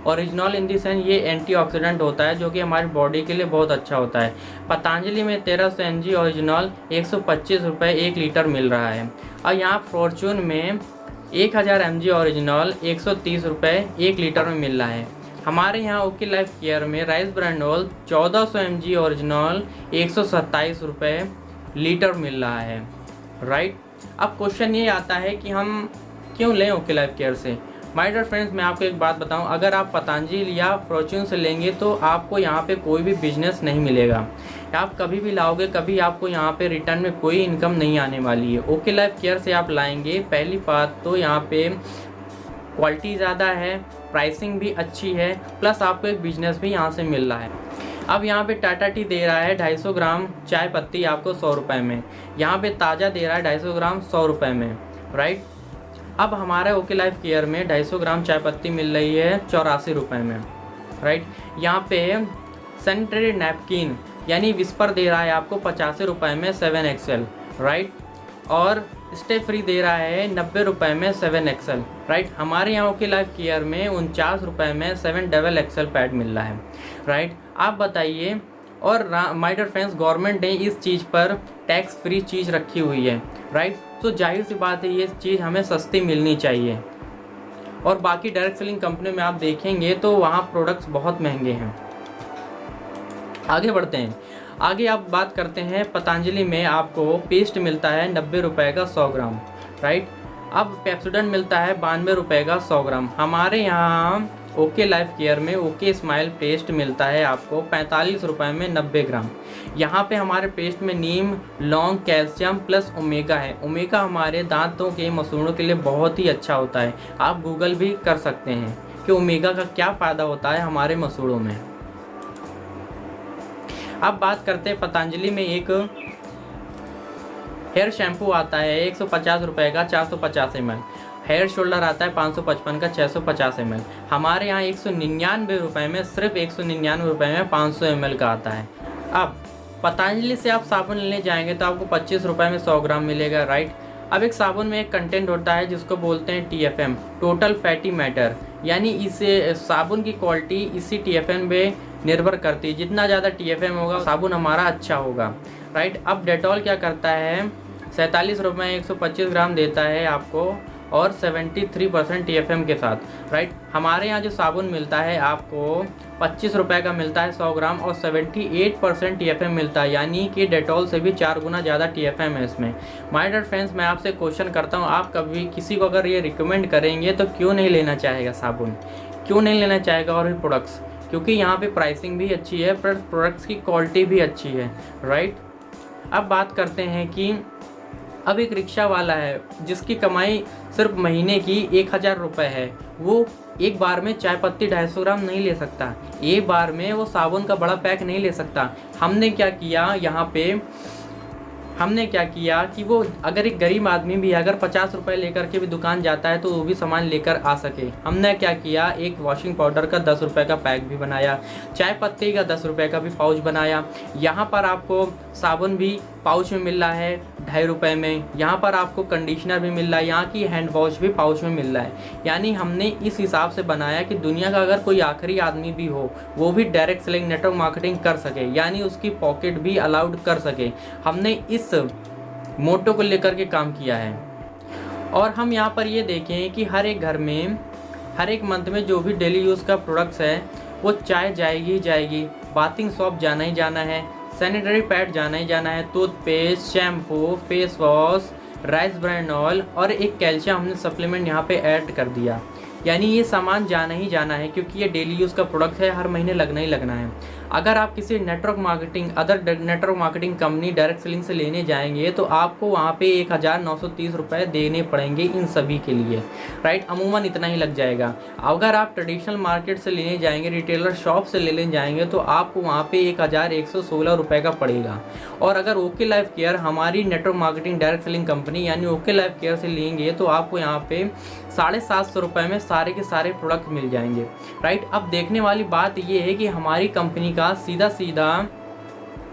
ओरिजिनल इन दी सेंस ये एंटीऑक्सीडेंट होता है जो कि हमारी बॉडी के लिए बहुत अच्छा होता है। पतंजलि में 1300 mg ओरिजिनल 125 रुपये 1 लीटर मिल रहा है, और यहाँ फॉर्चून में 1000 mg ओरिजिनल 130 रुपये 1 लीटर में मिल रहा है। हमारे यहाँ ओके लाइफ केयर में rice brand oil 1400 mg original 127 रुपये लीटर मिल रहा है, राइट। अब क्वेश्चन ये आता है कि हम क्यों लें ओके लाइफ केयर से? माय डियर फ्रेंड्स, मैं आपको एक बात बताऊं, अगर आप पतंजलि या फॉर्चून से लेंगे तो आपको यहाँ पे कोई भी बिजनेस नहीं मिलेगा। आप कभी भी लाओगे, कभी आपको यहाँ पे रिटर्न में कोई इनकम नहीं आने वाली है। ओके लाइफ केयर से आप लाएंगे, पहली बात तो यहाँ पे क्वालिटी ज़्यादा है, प्राइसिंग भी अच्छी है, प्लस आपको एक बिजनेस भी यहाँ से मिल रहा है। अब यहाँ पे टाटा टी दे रहा है 250 ग्राम चाय पत्ती आपको 100 रुपये में, यहाँ पे ताज़ा दे रहा है 250 ग्राम 100 रुपये में, राइट। अब हमारे ओके लाइफ केयर में 250 ग्राम चाय पत्ती मिल रही है 84 रुपये में, राइट। यहाँ पे सैनिटरी नैपकिन यानी विस्पर दे रहा है आपको 85 रुपये में 7XL, राइट। और स्टे फ्री दे रहा है 90 रुपये में 7XL, राइट। हमारे यहाँ ओके लाइफ केयर में 49 रुपये में 7XXL पैड मिल रहा है, राइट। आप बताइए, और माय डियर फ्रेंड्स, गवर्नमेंट ने इस चीज़ पर टैक्स फ्री चीज़ रखी हुई है, राइट। तो जाहिर सी बात है ये चीज़ हमें सस्ती मिलनी चाहिए। और बाकी डायरेक्ट सेलिंग कंपनी में आप देखेंगे तो वहाँ प्रोडक्ट्स बहुत महंगे हैं। आगे बढ़ते हैं, आगे आप बात करते हैं पतंजलि में आपको पेस्ट मिलता है 90 रुपये का 100 ग्राम, राइट। अब पेप्सोडेंट मिलता है 92 रुपये का 100 ग्राम। हमारे यहाँ ओके लाइफ केयर में ओके स्माइल पेस्ट मिलता है आपको 45 रुपये में 90 ग्राम। यहाँ पे हमारे पेस्ट में नीम, लौंग, कैल्शियम प्लस ओमेगा है। ओमेगा हमारे दांतों के मसूड़ों के लिए बहुत ही अच्छा होता है। आप गूगल भी कर सकते हैं कि ओमेगा का क्या फ़ायदा होता है हमारे मसूड़ों में। अब बात करते हैं पतंजलि में एक हेयर शैम्पू आता है 150 रुपये का 450 ml। हेयर शोल्डर आता है 555 का 650 ml। हमारे यहाँ 199 रुपये में, सिर्फ 199 रुपये में 500 ml का आता है। अब पतंजलि से आप साबुन लेने जाएंगे तो आपको 25 रुपये में 100 ग्राम मिलेगा, राइट। अब एक साबुन में एक कंटेंट होता है जिसको बोलते हैं TFM, टोटल फैटी मैटर, यानी इसे साबुन की क्वालिटी इसी TFM पे निर्भर करती है। जितना ज़्यादा TFM होगा साबुन हमारा अच्छा होगा, राइट। अब डेटॉल क्या करता है, 47 रुपये में 125 ग्राम देता है आपको, और 73% TFM के साथ, राइट। हमारे यहाँ जो साबुन मिलता है आपको 25 रुपये का मिलता है 100 ग्राम, और 78% TFM मिलता है, यानी कि डेटॉल से भी 4 गुना ज़्यादा TFM है इसमें। माय डियर फ्रेंड्स, मैं आपसे क्वेश्चन करता हूँ, आप कभी किसी को अगर ये रिकमेंड करेंगे तो क्यों नहीं लेना चाहेगा साबुन, क्यों नहीं लेना चाहेगा और भी प्रोडक्ट्स? क्योंकि यहाँ पे प्राइसिंग भी अच्छी है, प्लस प्रोडक्ट्स की क्वालिटी भी अच्छी है, राइट। अब बात करते हैं कि अब एक रिक्शा वाला है जिसकी कमाई सिर्फ महीने की 1000 रुपये है, वो एक बार में चाय पत्ती 250 ग्राम नहीं ले सकता, एक बार में वो साबुन का बड़ा पैक नहीं ले सकता। हमने क्या किया यहाँ पे, हमने क्या किया कि वो अगर एक गरीब आदमी भी अगर 50 रुपये लेकर के भी दुकान जाता है तो वो भी सामान लेकर आ सके, हमने क्या किया, एक वॉशिंग पाउडर का 10 रुपये का पैक भी बनाया, चाय पत्ती का 10 रुपये का भी पाउच बनाया। यहाँ पर आपको साबुन भी पाउच में मिल रहा है 2.5 रुपये में, यहाँ पर आपको कंडीशनर भी मिल रहा है, यहाँ की हैंड वॉश भी पाउच में मिल रहा है। यानी हमने इस हिसाब से बनाया कि दुनिया का अगर कोई आखिरी आदमी भी हो वो भी डायरेक्ट सेलिंग नेटवर्क मार्केटिंग कर सके, यानी उसकी पॉकेट भी अलाउड कर सके। हमने इस मोटो को लेकर के काम किया है। और हम यहाँ पर ये देखें कि हर एक घर में हर एक मंथ में जो भी डेली यूज़ का प्रोडक्ट्स है वो चाय जाएगी ही जाएगी, बाथिंग सॉप जाना ही जाना है, सैनिटरी पैड जाना ही जाना है, toothpaste, shampoo, face wash, rice brand oil और एक कैल्शियम हमने सप्लीमेंट यहाँ पे ऐड कर दिया। यानी ये सामान जाना ही जाना है क्योंकि ये डेली यूज़ का प्रोडक्ट है, हर महीने लगना ही लगना है। अगर आप किसी network marketing network marketing company direct selling से लेने जाएंगे तो आपको वहाँ पे 1930 रुपये देने पड़ेंगे इन सभी के लिए, राइट। अमूमन इतना ही लग जाएगा। अगर आप ट्रेडिशनल मार्केट से लेने जाएंगे, रिटेलर शॉप से लेने जाएंगे तो आपको वहाँ पे 1116 रुपये का पड़ेगा। और अगर ओके लाइफ केयर हमारी network marketing direct selling company यानी ओके लाइफ केयर से लेंगे तो आपको यहाँ पे 750 रुपये में सारे के सारे प्रोडक्ट मिल जाएंगे, राइट। अब देखने वाली बात ये है कि हमारी कंपनी का सीधा सीधा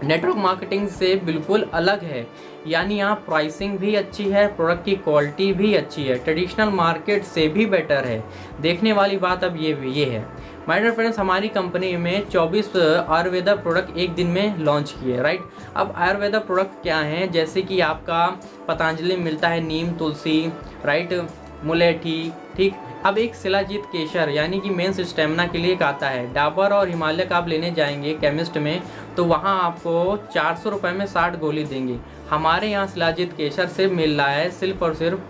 नेटवर्क मार्केटिंग से बिल्कुल अलग है, यानी यहाँ प्राइसिंग भी अच्छी है, प्रोडक्ट की क्वालिटी भी अच्छी है, ट्रेडिशनल मार्केट से भी बेटर है। देखने वाली बात अब ये है माय डियर फ्रेंड्स, हमारी कंपनी में 24 आयुर्वेदा प्रोडक्ट एक दिन में लॉन्च किए, राइट। अब आयुर्वेदा प्रोडक्ट क्या हैं, जैसे कि आपका पतंजलि मिलता है नीम तुलसी, राइट, मुलेठी, ठीक। अब एक शिलाजीत केसर यानी कि मेंस स्टेमिना के लिए एक आता है, डाबर और हिमालय का आप लेने जाएंगे केमिस्ट में तो वहाँ आपको 400 रुपये में 60 गोली देंगे। हमारे यहाँ शिलाजीत केसर से मिल रहा है सिर्फ और सिर्फ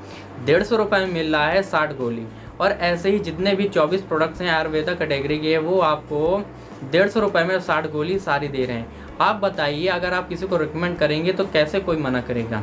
150 रुपये में मिल रहा है 60 गोली। और ऐसे ही जितने भी 24 प्रोडक्ट्स हैं आयुर्वेदा कैटेगरी के वो आपको 150 रुपये में 60 गोली सारी दे रहे हैं। आप बताइए अगर आप किसी को रिकमेंड करेंगे तो कैसे कोई मना करेगा।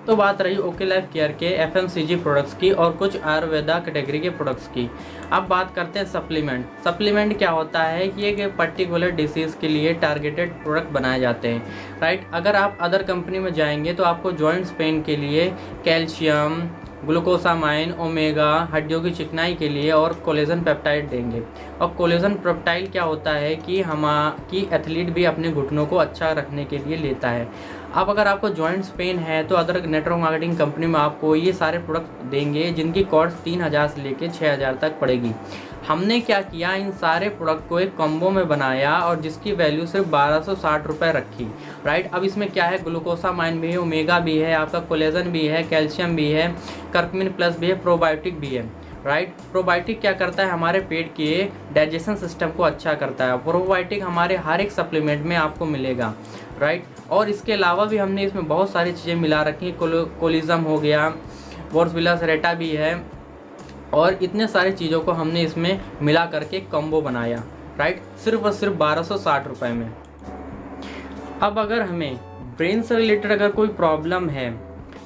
तो बात रही ओके लाइफ केयर के FMCG प्रोडक्ट्स की और कुछ आयुर्वेदा कैटेगरी के प्रोडक्ट्स की। अब बात करते हैं सप्लीमेंट। सप्लीमेंट क्या होता है कि एक पर्टिकुलर डिसीज़ के लिए टारगेटेड प्रोडक्ट बनाए जाते हैं, राइट। अगर आप अदर कंपनी में जाएंगे तो आपको जॉइंट्स पेन के लिए कैल्शियम, ग्लूकोसामाइन, ओमेगा, हड्डियों की चिकनाई के लिए और कोलेजन पेप्टाइड देंगे। और कोलेजन पेप्टाइड क्या होता है कि एथलीट भी अपने घुटनों को अच्छा रखने के लिए लेता है। अब अगर आपको जॉइंट्स पेन है तो अदर नेटवर्क मार्केटिंग कंपनी में आपको ये सारे प्रोडक्ट देंगे जिनकी कॉस्ट 3000 से लेकर 6000 तक पड़ेगी। हमने क्या किया, इन सारे प्रोडक्ट को एक कॉम्बो में बनाया और जिसकी वैल्यू सिर्फ 1260 रुपये रखी, राइट। अब इसमें क्या है, ग्लूकोसामाइन भी है, ओमेगा भी है, आपका कोलेजन भी है, कैल्शियम भी है, कर्क्यूमिन प्लस भी है, प्रोबायोटिक भी है, राइट। प्रोबायोटिक क्या करता है, हमारे पेट के डाइजेशन सिस्टम को अच्छा करता है। प्रोबायोटिक हमारे हर एक सप्लीमेंट में आपको मिलेगा, राइट। और इसके अलावा भी हमने इसमें बहुत सारी चीज़ें मिला रखी हैं, कोलिज्म हो गया, वॉर्सविला सेरेटा भी है, और इतने सारी चीज़ों को हमने इसमें मिला करके कॉम्बो बनाया, राइट, सिर्फ और सिर्फ 1260 रुपये में। अब अगर हमें ब्रेन से रिलेटेड अगर कोई प्रॉब्लम है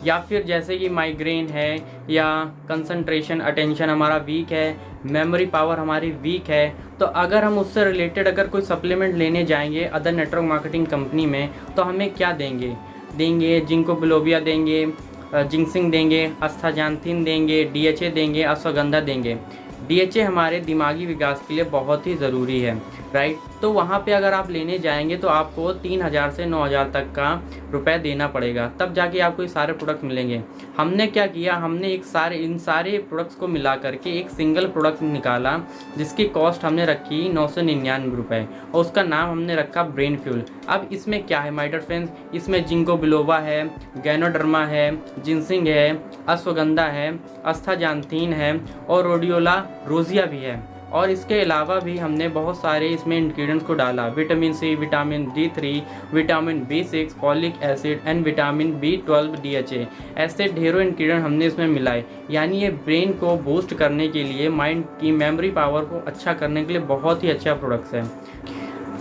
या फिर जैसे कि माइग्रेन है या कंसंट्रेशन अटेंशन हमारा वीक है, मेमोरी पावर हमारी वीक है, तो अगर हम उससे रिलेटेड अगर कोई सप्लीमेंट लेने जाएंगे अदर नेटवर्क मार्केटिंग कंपनी में तो हमें क्या देंगे जिंको बिलोबिया देंगे, जिंक्सिंग देंगे, अस्थाजांथिन देंगे, डीएचए देंगे, अश्वगंधा देंगे। डीएचए हमारे दिमागी विकास के लिए बहुत ही ज़रूरी है, राइट। तो वहाँ पे अगर आप लेने जाएंगे तो आपको 3,000 से 9,000 तक का रुपए देना पड़ेगा, तब जाके आपको ये सारे प्रोडक्ट मिलेंगे। हमने क्या किया, हमने इन सारे प्रोडक्ट्स को मिला करके एक सिंगल प्रोडक्ट निकाला जिसकी कॉस्ट हमने रखी 999 रुपये, और उसका नाम हमने रखा ब्रेन फ्यूल। अब इसमें क्या है माय डियर फ्रेंड्स, इसमें जिंको बिलोबा है, गैनोडर्मा है, जिंसिंग है, अश्वगंधा है, अस्थाजांथीन है और रोडियोला रोजिया भी है। और इसके अलावा भी हमने बहुत सारे इसमें इंग्रेडिएंट्स को डाला, vitamin C, vitamin D3, vitamin B6, folic acid and vitamin B12, DHA, ऐसे ढेरों इंग्रेडिएंट हमने इसमें मिलाए। यानी ये ब्रेन को बूस्ट करने के लिए, माइंड की मेमोरी पावर को अच्छा करने के लिए बहुत ही अच्छा प्रोडक्ट्स है।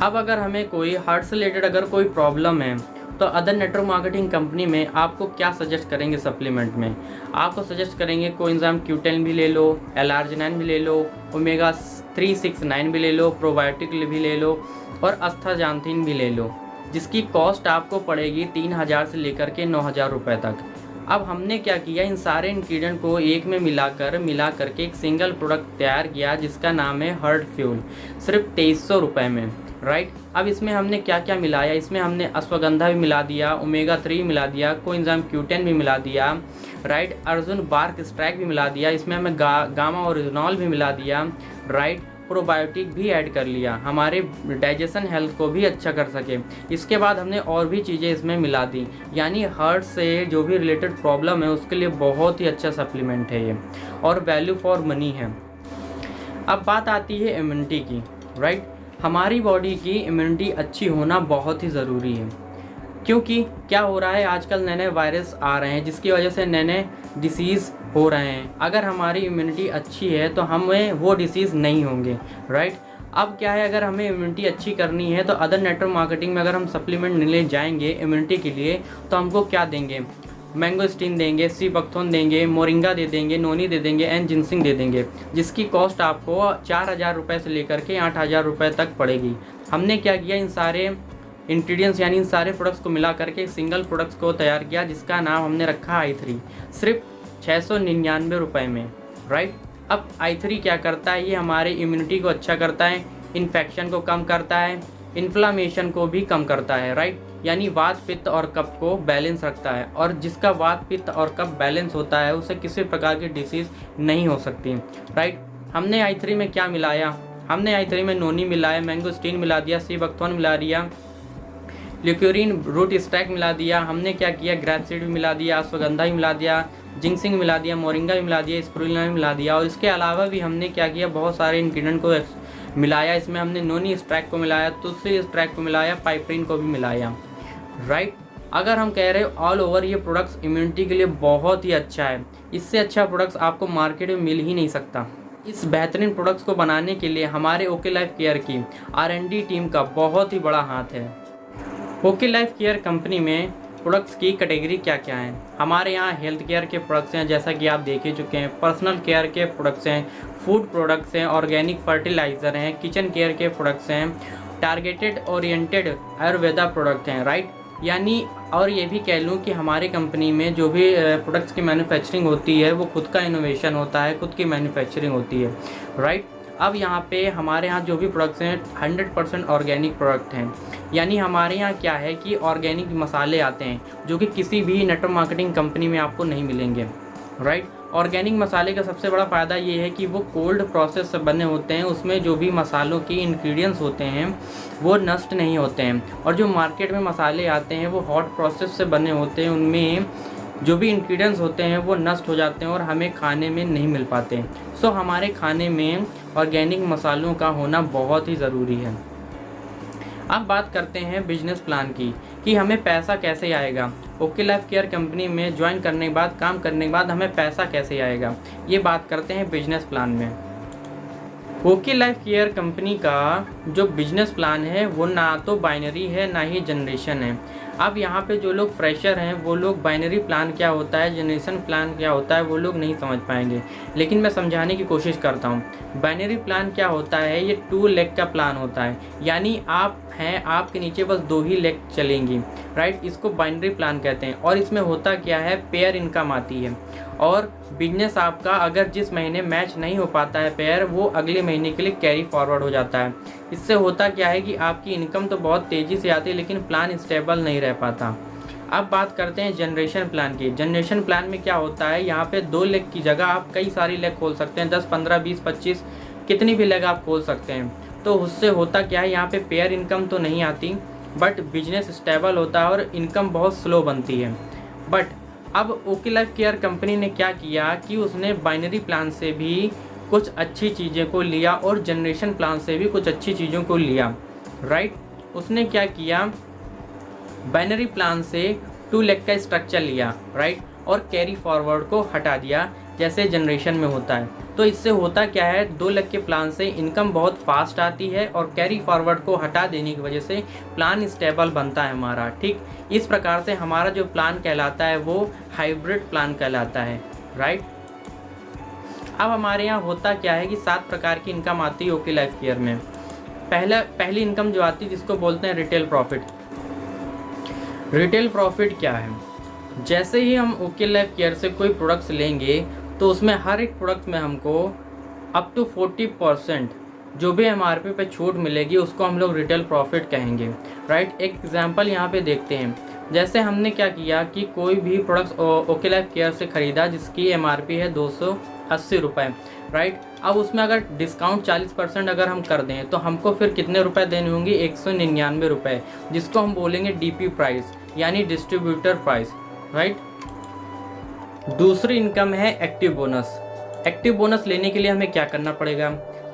अब अगर हमें कोई हार्ट से रिलेटेड अगर कोई प्रॉब्लम है तो अदर नेटवर्क मार्केटिंग कंपनी में आपको क्या सजेस्ट करेंगे सप्लीमेंट में, आपको सजेस्ट करेंगे कोएंजाइम Q10 भी ले लो, L-arginine भी ले लो, ओमेगा 369 भी ले लो, प्रोबायोटिक भी ले लो और अस्थाजांथिन भी ले लो, जिसकी कॉस्ट आपको पड़ेगी 3,000 से लेकर के 9,000 रुपये तक। अब हमने क्या किया, इन सारे इंग्रेडिएंट को एक में मिला करके एक सिंगल प्रोडक्ट तैयार किया जिसका नाम है हार्ट फ्यूल, सिर्फ 2300 रुपये में, राइट। अब इसमें हमने क्या क्या मिलाया, इसमें हमने अश्वगंधा भी मिला दिया, ओमेगा 3 मिला दिया, कोएंजाइम Q10 भी मिला दिया, राइट, अर्जुन बार्क स्ट्रैक भी मिला दिया, इसमें हमें गामा ओरिजिनॉल भी मिला दिया, राइट, प्रोबायोटिक भी ऐड कर लिया, हमारे डाइजेशन हेल्थ को भी अच्छा कर सके। इसके बाद हमने और भी चीज़ें इसमें मिला दी, यानी हार्ट से जो भी रिलेटेड प्रॉब्लम है उसके लिए बहुत ही अच्छा सप्लीमेंट है ये, और वैल्यू फॉर मनी है। अब बात आती है इम्यूनिटी की, राइट। हमारी बॉडी की इम्यूनिटी अच्छी होना बहुत ही ज़रूरी है, क्योंकि क्या हो रहा है आजकल नए नए वायरस आ रहे हैं जिसकी वजह से नए नए डिसीज़ हो रहे हैं। अगर हमारी इम्यूनिटी अच्छी है तो हमें वो डिसीज़ नहीं होंगे, राइट। अब क्या है, अगर हमें इम्यूनिटी अच्छी करनी है तो अदर नेटवर्क मार्केटिंग में अगर हम सप्लीमेंट ले जाएंगे इम्यूनिटी के लिए तो हमको क्या देंगे, मैंगोस्टीन देंगे, सी बकथोन देंगे, मोरिंगा दे देंगे, नोनी दे देंगे एंड जिंसिंग दे देंगे, जिसकी कॉस्ट आपको 4,000 रुपये से लेकर के 8,000 रुपये तक पड़ेगी। हमने क्या किया, इन सारे इंग्रेडिएंट्स यानी इन सारे प्रोडक्ट्स को मिला करके एक सिंगल प्रोडक्ट्स को तैयार किया जिसका नाम हमने रखा i3, सिर्फ 699 रुपये में, राइट। अब i3 क्या करता है, ये हमारे इम्यूनिटी को अच्छा करता है, इन्फेक्शन को कम करता है, इन्फ्लामेशन को भी कम करता है, राइट, यानी वात पित्त और कफ को बैलेंस रखता है, और जिसका वात पित्त और कफ बैलेंस होता है उसे किसी प्रकार की डिसीज़ नहीं हो सकती, राइट। हमने i3 में क्या मिलाया, हमने i3 में नोनी मिलाया, मैंगोस्टीन मिला दिया, सी बकथोन मिला दिया, ल्यूक्यूरिन रूट स्ट्रैक मिला दिया, हमने क्या किया, ग्रैपसीड भी मिला दिया, अश्वगंधा भी मिला दिया, जिंक्सिंग मिला दिया, मोरिंगा भी मिला दिया, स्पिरुलिना भी मिला दिया, और इसके अलावा भी हमने क्या किया, बहुत सारे इंग्रेडिएंट को मिलाया। इसमें हमने नोनी स्ट्रैक को मिलाया, तुलसी स्ट्रैक को मिलाया, पाइपरिन को भी मिलाया, राइट। अगर हम कह रहे हो ऑल ओवर ये प्रोडक्ट्स इम्यूनिटी के लिए बहुत ही अच्छा है, इससे अच्छा प्रोडक्ट्स आपको मार्केट में मिल ही नहीं सकता। इस बेहतरीन प्रोडक्ट्स को बनाने के लिए हमारे ओके लाइफ केयर की R&D टीम का बहुत ही बड़ा हाथ है। ओके लाइफ केयर कंपनी में प्रोडक्ट्स की कैटेगरी क्या क्या हैं, हमारे यहाँ हेल्थ केयर के प्रोडक्ट्स हैं जैसा कि आप देख ही चुके हैं, पर्सनल केयर के प्रोडक्ट्स हैं, फूड प्रोडक्ट्स हैं, ऑर्गेनिक फर्टिलाइज़र हैं, किचन केयर के प्रोडक्ट्स हैं, टारगेटेड ओरिएंटेड आयुर्वेदा प्रोडक्ट हैं, राइट। यानी और ये भी कह लूँ कि हमारी कंपनी में जो भी प्रोडक्ट्स की मैन्युफैक्चरिंग होती है वो खुद का इनोवेशन होता है, खुद की मैन्युफैक्चरिंग होती है, राइट। अब यहाँ पे हमारे यहाँ जो भी प्रोडक्ट्स हैं 100% ऑर्गेनिक प्रोडक्ट हैं, यानी हमारे यहाँ क्या है कि ऑर्गेनिक मसाले आते हैं जो कि किसी भी नेटवर्क मार्केटिंग कंपनी में आपको नहीं मिलेंगे, राइट। ऑर्गेनिक मसाले का सबसे बड़ा फ़ायदा ये है कि वो कोल्ड प्रोसेस से बने होते हैं, उसमें जो भी मसालों की इंग्रेडिएंट्स होते हैं वो नष्ट नहीं होते हैं, और जो मार्केट में मसाले आते हैं वो हॉट प्रोसेस से बने होते हैं, उनमें जो भी इंग्रेडिएंट्स होते हैं वो नष्ट हो जाते हैं और हमें खाने में नहीं मिल पाते। सो हमारे खाने में ऑर्गेनिक मसालों का होना बहुत ही ज़रूरी है। अब बात करते हैं बिजनेस प्लान की कि हमें पैसा कैसे आएगा। ओके लाइफ केयर कंपनी में ज्वाइन करने के बाद, काम करने के बाद हमें पैसा कैसे आएगा, ये बात करते हैं बिजनेस प्लान में। ओके लाइफ केयर कंपनी का जो बिजनेस प्लान है वो ना तो बाइनरी है ना ही जनरेशन है। अब यहाँ पे जो लोग फ्रेशर हैं वो लोग बाइनरी प्लान क्या होता है, जनरेशन प्लान क्या होता है वो लोग नहीं समझ पाएंगे, लेकिन मैं समझाने की कोशिश करता हूँ। बाइनरी प्लान क्या होता है, ये 2 लेग का प्लान होता है, यानी आप हैं, आपके नीचे बस 2 ही लेग चलेंगी, राइट। इसको बाइनरी प्लान कहते हैं और इसमें होता क्या है, पेयर इनकम आती है और बिजनेस आपका अगर जिस महीने मैच नहीं हो पाता है पेयर, वो अगले महीने के लिए कैरी फॉरवर्ड हो जाता है। इससे होता क्या है कि आपकी इनकम तो बहुत तेज़ी से आती है लेकिन प्लान स्टेबल नहीं रह पाता। अब बात करते हैं जनरेशन प्लान की। जनरेशन प्लान में क्या होता है, यहाँ पे 2 लेग की जगह आप कई सारी लेग खोल सकते हैं, 10, 15, 20, 25 कितनी भी लेग आप खोल सकते हैं। तो उससे होता क्या है, यहाँ पे पेयर इनकम तो नहीं आती बट बिजनेस स्टेबल होता है और इनकम बहुत स्लो बनती है। बट अब ओके लाइफ केयर कंपनी ने क्या किया कि उसने बाइनरी प्लान से भी कुछ अच्छी चीज़ें को लिया और जनरेशन प्लान से भी कुछ अच्छी चीज़ों को लिया, राइट। उसने क्या किया, बाइनरी प्लान से 2 लेग का स्ट्रक्चर लिया, राइट, और कैरी फॉरवर्ड को हटा दिया जैसे जनरेशन में होता है। तो इससे होता क्या है, 2 लेग के प्लान से इनकम बहुत फास्ट आती है और कैरी फॉरवर्ड को हटा देने की वजह से प्लान स्टेबल बनता है हमारा, ठीक। इस प्रकार से हमारा जो प्लान कहलाता है वो हाइब्रिड प्लान कहलाता है, राइट। अब हमारे यहाँ होता क्या है कि 7 प्रकार की इनकम आती है ओके लाइफ केयर में। पहली इनकम जो आती है जिसको बोलते हैं रिटेल प्रॉफिट। रिटेल प्रॉफिट क्या है, जैसे ही हम ओके लाइफ केयर से कोई प्रोडक्ट्स लेंगे तो उसमें हर एक प्रोडक्ट में हमको अप टू 40% जो भी MRP पे छूट मिलेगी उसको हम लोग रिटेल प्रॉफिट कहेंगे, राइट। एक एग्जांपल यहाँ पे देखते हैं। जैसे हमने क्या किया कि कोई भी प्रोडक्ट्स ओके लाइफ केयर से ख़रीदा जिसकी MRP है 280 रुपये, राइट। अब उसमें अगर डिस्काउंट 40% अगर हम कर दें तो हमको फिर कितने रुपए देने होंगे, 199 रुपये, जिसको हम बोलेंगे DP प्राइस यानी डिस्ट्रीब्यूटर प्राइस, राइट। दूसरी इनकम है एक्टिव बोनस। एक्टिव बोनस लेने के लिए हमें क्या करना पड़ेगा,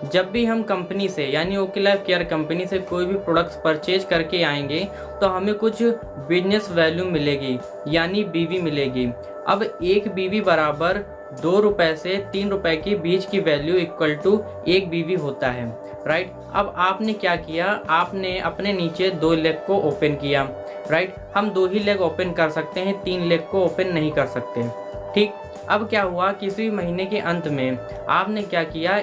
जब भी हम कंपनी से यानी ओके लाइफ केयर कंपनी से कोई भी प्रोडक्ट्स परचेज करके आएंगे तो हमें कुछ बिजनेस वैल्यू मिलेगी यानी BV मिलेगी। अब एक BV बराबर 2 रुपये से 3 रुपये के बीच की वैल्यू इक्वल टू 1 BV होता है, राइट। अब आपने क्या किया, आपने अपने नीचे 2 लेग को ओपन किया, राइट। हम 2 ही लेग ओपन कर सकते हैं, 3 लेग को ओपन नहीं कर सकते, ठीक। अब क्या हुआ, किसी महीने के अंत में आपने क्या किया,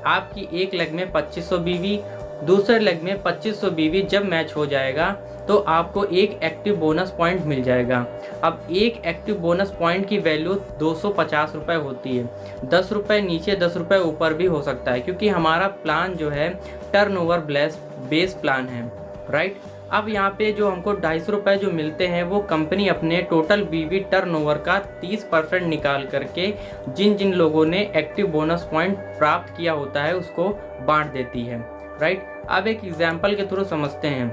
आपकी एक लेग में 2500 BV, दूसरे लेग में 2500 BV जब मैच हो जाएगा तो आपको एक एक्टिव बोनस पॉइंट मिल जाएगा। अब एक एक्टिव बोनस पॉइंट की वैल्यू 250 रुपये होती है। 10 रुपये नीचे 10 रुपये ऊपर भी हो सकता है क्योंकि हमारा प्लान जो है टर्नओवर बेस प्लान है, राइट। अब यहाँ पे जो हमको 250 रुपये जो मिलते हैं वो कंपनी अपने टोटल BV टर्नओवर का 30% निकाल करके जिन जिन लोगों ने एक्टिव बोनस पॉइंट प्राप्त किया होता है उसको बांट देती है, राइट। अब एक एग्जांपल के थ्रू समझते हैं।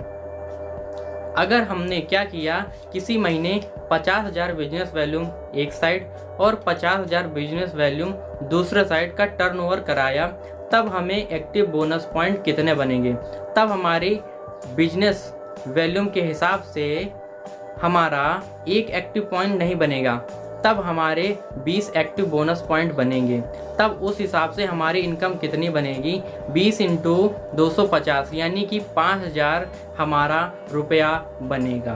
अगर हमने क्या किया, किसी महीने 50,000 बिजनेस वैल्यूम एक साइड और 50,000 बिजनेस वैल्यूम दूसरे साइड का टर्नओवर कराया, तब हमें एक्टिव बोनस पॉइंट कितने बनेंगे। तब हमारी बिजनेस वैल्यूम के हिसाब से हमारा एक एक्टिव पॉइंट नहीं बनेगा, तब हमारे 20 एक्टिव बोनस पॉइंट बनेंगे। तब उस हिसाब से हमारी इनकम कितनी बनेगी, 20 × 250 यानी कि 5,000 हमारा रुपया बनेगा।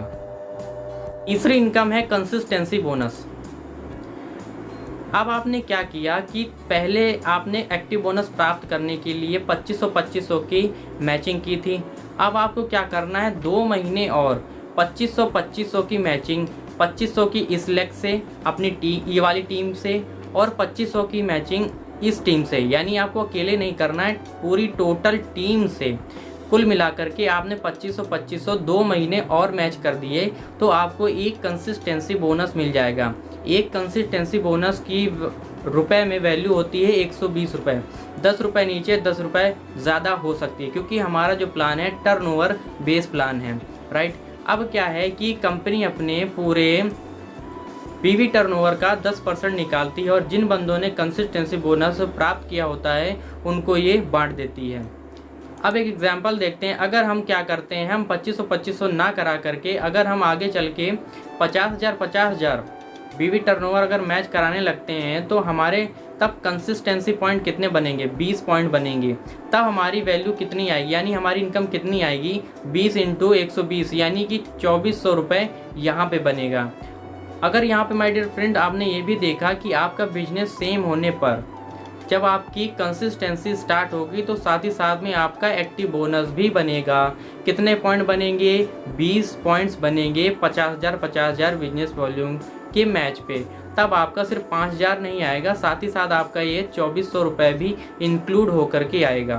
तीसरी इनकम है कंसिस्टेंसी बोनस। अब आपने क्या किया कि पहले आपने एक्टिव बोनस प्राप्त करने के लिए 2500 की मैचिंग की थी। अब आपको क्या करना है, 2 महीने और 2500 की मैचिंग, 2500 की इस लेग से अपनी ये वाली टीम से और 2500 की मैचिंग इस टीम से, यानी आपको अकेले नहीं करना है, पूरी टोटल टीम से कुल मिलाकर के आपने 2500 2 महीने और मैच कर दिए तो आपको एक कंसिस्टेंसी बोनस मिल जाएगा। एक कंसिस्टेंसी बोनस की रुपए में वैल्यू होती है 120 रुपये। 10 रुपये नीचे 10 रुपये ज़्यादा हो सकती है क्योंकि हमारा जो प्लान है टर्नओवर बेस प्लान है, राइट। अब क्या है कि कंपनी अपने पूरे BV टर्नओवर का 10% निकालती है और जिन बंदों ने कंसिस्टेंसी बोनस प्राप्त किया होता है उनको ये बांट देती है। अब एक एग्जांपल देखते हैं। अगर हम क्या करते हैं, हम 2500 ना करा करके अगर हम आगे चल के 50,000 BV टर्नओवर अगर मैच कराने लगते हैं तो हमारे तब कंसिस्टेंसी पॉइंट कितने बनेंगे, 20 पॉइंट बनेंगे। तब हमारी वैल्यू कितनी आएगी, यानी हमारी इनकम कितनी आएगी, 20 × 120 यानी कि 2400 रुपये यहाँ पे बनेगा। अगर यहाँ पे माय डियर फ्रेंड आपने ये भी देखा कि आपका बिजनेस सेम होने पर जब आपकी कंसिस्टेंसी स्टार्ट होगी तो साथ ही साथ में आपका एक्टिव बोनस भी बनेगा। कितने पॉइंट बनेंगे? 20 पॉइंट्स बनेंगे 50,000 बिजनेस वॉल्यूम के मैच पे। तब आपका सिर्फ 5,000 नहीं आएगा, साथ ही साथ आपका ये 2400 रुपये भी इंक्लूड होकर के आएगा।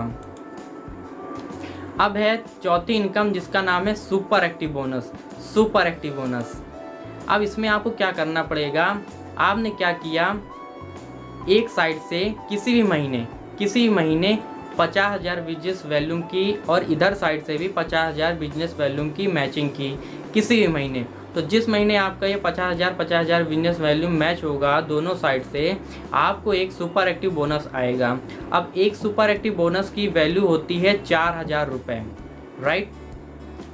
अब है चौथी इनकम जिसका नाम है super active bonus. Super active bonus, अब इसमें आपको क्या करना पड़ेगा? आपने क्या किया, एक साइड से किसी भी महीने 50,000 बिजनेस वॉल्यूम की और इधर साइड से भी 50,000 बिजनेस वॉल्यूम की मैचिंग की किसी भी महीने। तो जिस महीने आपका ये 50,000 बिजनेस वॉल्यूम मैच होगा दोनों साइड से, आपको एक सुपर एक्टिव बोनस आएगा। अब एक सुपर एक्टिव बोनस की वैल्यू होती है 4,000 रुपये, राइट।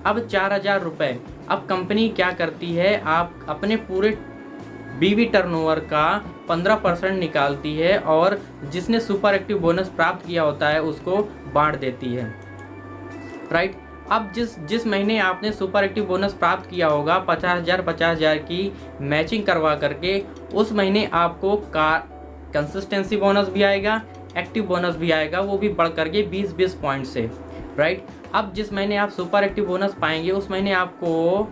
अब 4,000 रुपये, अब कंपनी क्या करती है, आप अपने पूरे बीवी टर्नओवर का 15% निकालती है और जिसने सुपर एक्टिव बोनस प्राप्त किया होता है उसको बांट देती है, राइट। अब जिस महीने आपने सुपर एक्टिव बोनस प्राप्त किया होगा 50,000 की मैचिंग करवा करके, उस महीने आपको कंसिस्टेंसी बोनस भी आएगा, एक्टिव बोनस भी आएगा, वो भी बढ़ करके 20 पॉइंट से, राइट। अब जिस महीने आप सुपर एक्टिव बोनस पाएंगे उस महीने आपको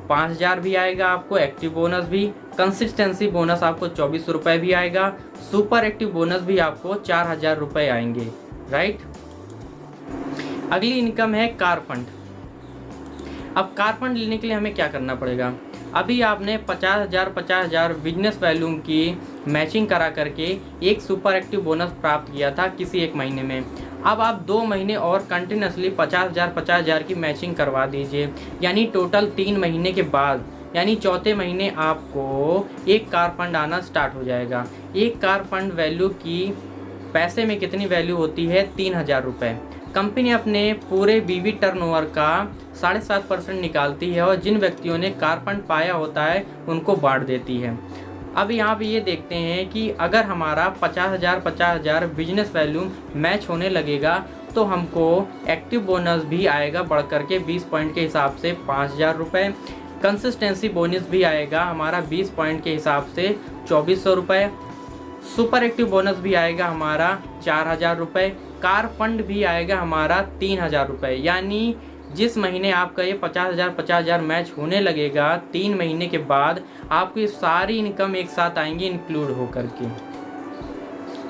5,000 भी आएगा, आपको एक्टिव बोनस भी, कंसिस्टेंसी बोनस आपको 2400 रुपये भी आएगा, सुपर एक्टिव बोनस भी आपको 4,000 रुपये आएंगे, राइट। अगली इनकम है कार फंड। अब कार फंड लेने के लिए हमें क्या करना पड़ेगा? अभी आपने 50,000 बिजनेस वैल्यूम की मैचिंग करा करके एक सुपर एक्टिव बोनस प्राप्त किया था किसी एक महीने में। अब आप 2 महीने और कंटिन्यूसली 50,000 की मैचिंग करवा दीजिए, यानी टोटल 3 महीने के बाद, यानी चौथे महीने आपको एक कार फंड आना स्टार्ट हो जाएगा। एक कार फंड वैल्यू की पैसे में कितनी वैल्यू होती है? 3,000 रुपये। कंपनी अपने पूरे बीवी टर्नओवर का 7.5% निकालती है और जिन व्यक्तियों ने कार फंड पाया होता है उनको बांट देती है। अब यहाँ पे ये देखते हैं कि अगर हमारा 50,000 बिजनेस वैल्यूम मैच होने लगेगा तो हमको एक्टिव बोनस भी आएगा बढ़ करके 20 पॉइंट के हिसाब से 5,000 रुपये, कंसिस्टेंसी बोनस भी आएगा हमारा 20 पॉइंट के हिसाब से 2400 रुपये, सुपर एक्टिव बोनस भी आएगा हमारा 4,000 रुपये, कार फंड भी आएगा हमारा 3,000 रुपये। यानी जिस महीने आपका ये 50,000 मैच होने लगेगा 3 महीने के बाद आपकी सारी इनकम एक साथ आएंगी इंक्लूड हो करके।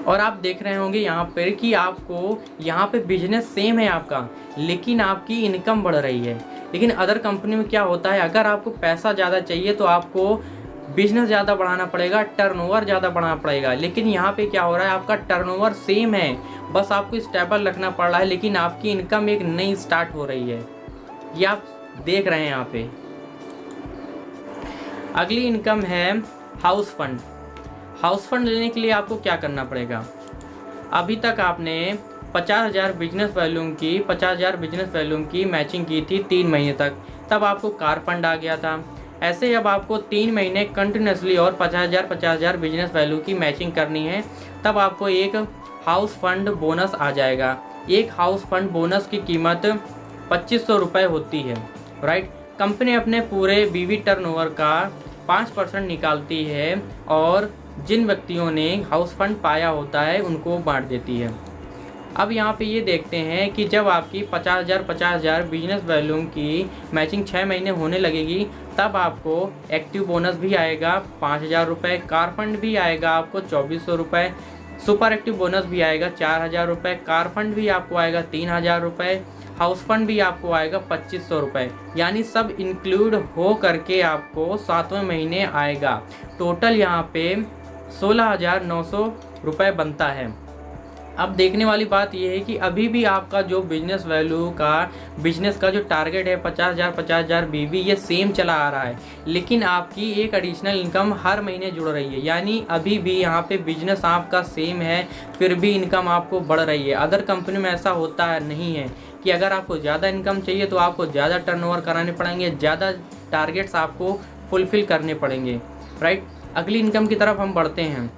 और आप देख रहे होंगे यहाँ पर कि आपको यहाँ पे बिजनेस सेम है आपका, लेकिन आपकी इनकम बढ़ रही है। लेकिन अदर कंपनी में क्या होता है, अगर आपको पैसा ज़्यादा चाहिए तो आपको बिजनेस ज़्यादा बढ़ाना पड़ेगा, टर्नओवर ज़्यादा बढ़ाना पड़ेगा। लेकिन यहाँ पे क्या हो रहा है, आपका टर्नओवर सेम है, बस आपको स्टेबल रखना पड़ रहा है, लेकिन आपकी इनकम एक नई स्टार्ट हो रही है। ये आप देख रहे हैं यहाँ पे। अगली इनकम है हाउस फंड। हाउस फंड लेने के लिए आपको क्या करना पड़ेगा? अभी तक आपने 50,000 बिजनेस वैल्यूम की मैचिंग की थी 3 महीने तक, तब आपको कार फंड आ गया था। ऐसे ही अब आपको 3 महीने कंटिन्यूसली और 50,000 बिजनेस वैल्यू की मैचिंग करनी है, तब आपको एक हाउस फंड बोनस आ जाएगा। एक हाउस फंड बोनस की कीमत 2,500 रुपये होती है, राइट। कंपनी अपने पूरे बीवी टर्नओवर का 5% निकालती है और जिन व्यक्तियों ने हाउस फंड पाया होता है उनको बांट देती है। अब यहाँ पे ये देखते हैं कि जब आपकी 50,000 बिजनेस वैल्यूम की मैचिंग 6 महीने होने लगेगी, तब आपको एक्टिव बोनस भी आएगा 5,000 रुपये, कार फंड भी आएगा आपको 2,400 रुपये, सुपर एक्टिव बोनस भी आएगा 4,000 रुपये, कार फंड भी आपको आएगा 3,000 रुपये, हाउस फंड भी आपको आएगा 2,500 रुपये। यानी सब इंक्लूड हो करके आपको 7वें महीने आएगा। टोटल यहाँ पे 16,900 रुपये बनता है। अब देखने वाली बात यह है कि अभी भी आपका जो बिजनेस का जो टारगेट है 50,000 बीवी, ये सेम चला आ रहा है, लेकिन आपकी एक एडिशनल इनकम हर महीने जुड़ रही है। यानी अभी भी यहाँ पे बिजनेस आपका सेम है, फिर भी इनकम आपको बढ़ रही है। अदर कंपनी में ऐसा होता है नहीं है कि अगर आपको ज़्यादा इनकम चाहिए तो आपको ज़्यादा टर्नओवर कराने पड़ेंगे, ज़्यादा टारगेट्स आपको फुलफ़िल करने पड़ेंगे, राइट। अगली इनकम की तरफ हम बढ़ते हैं।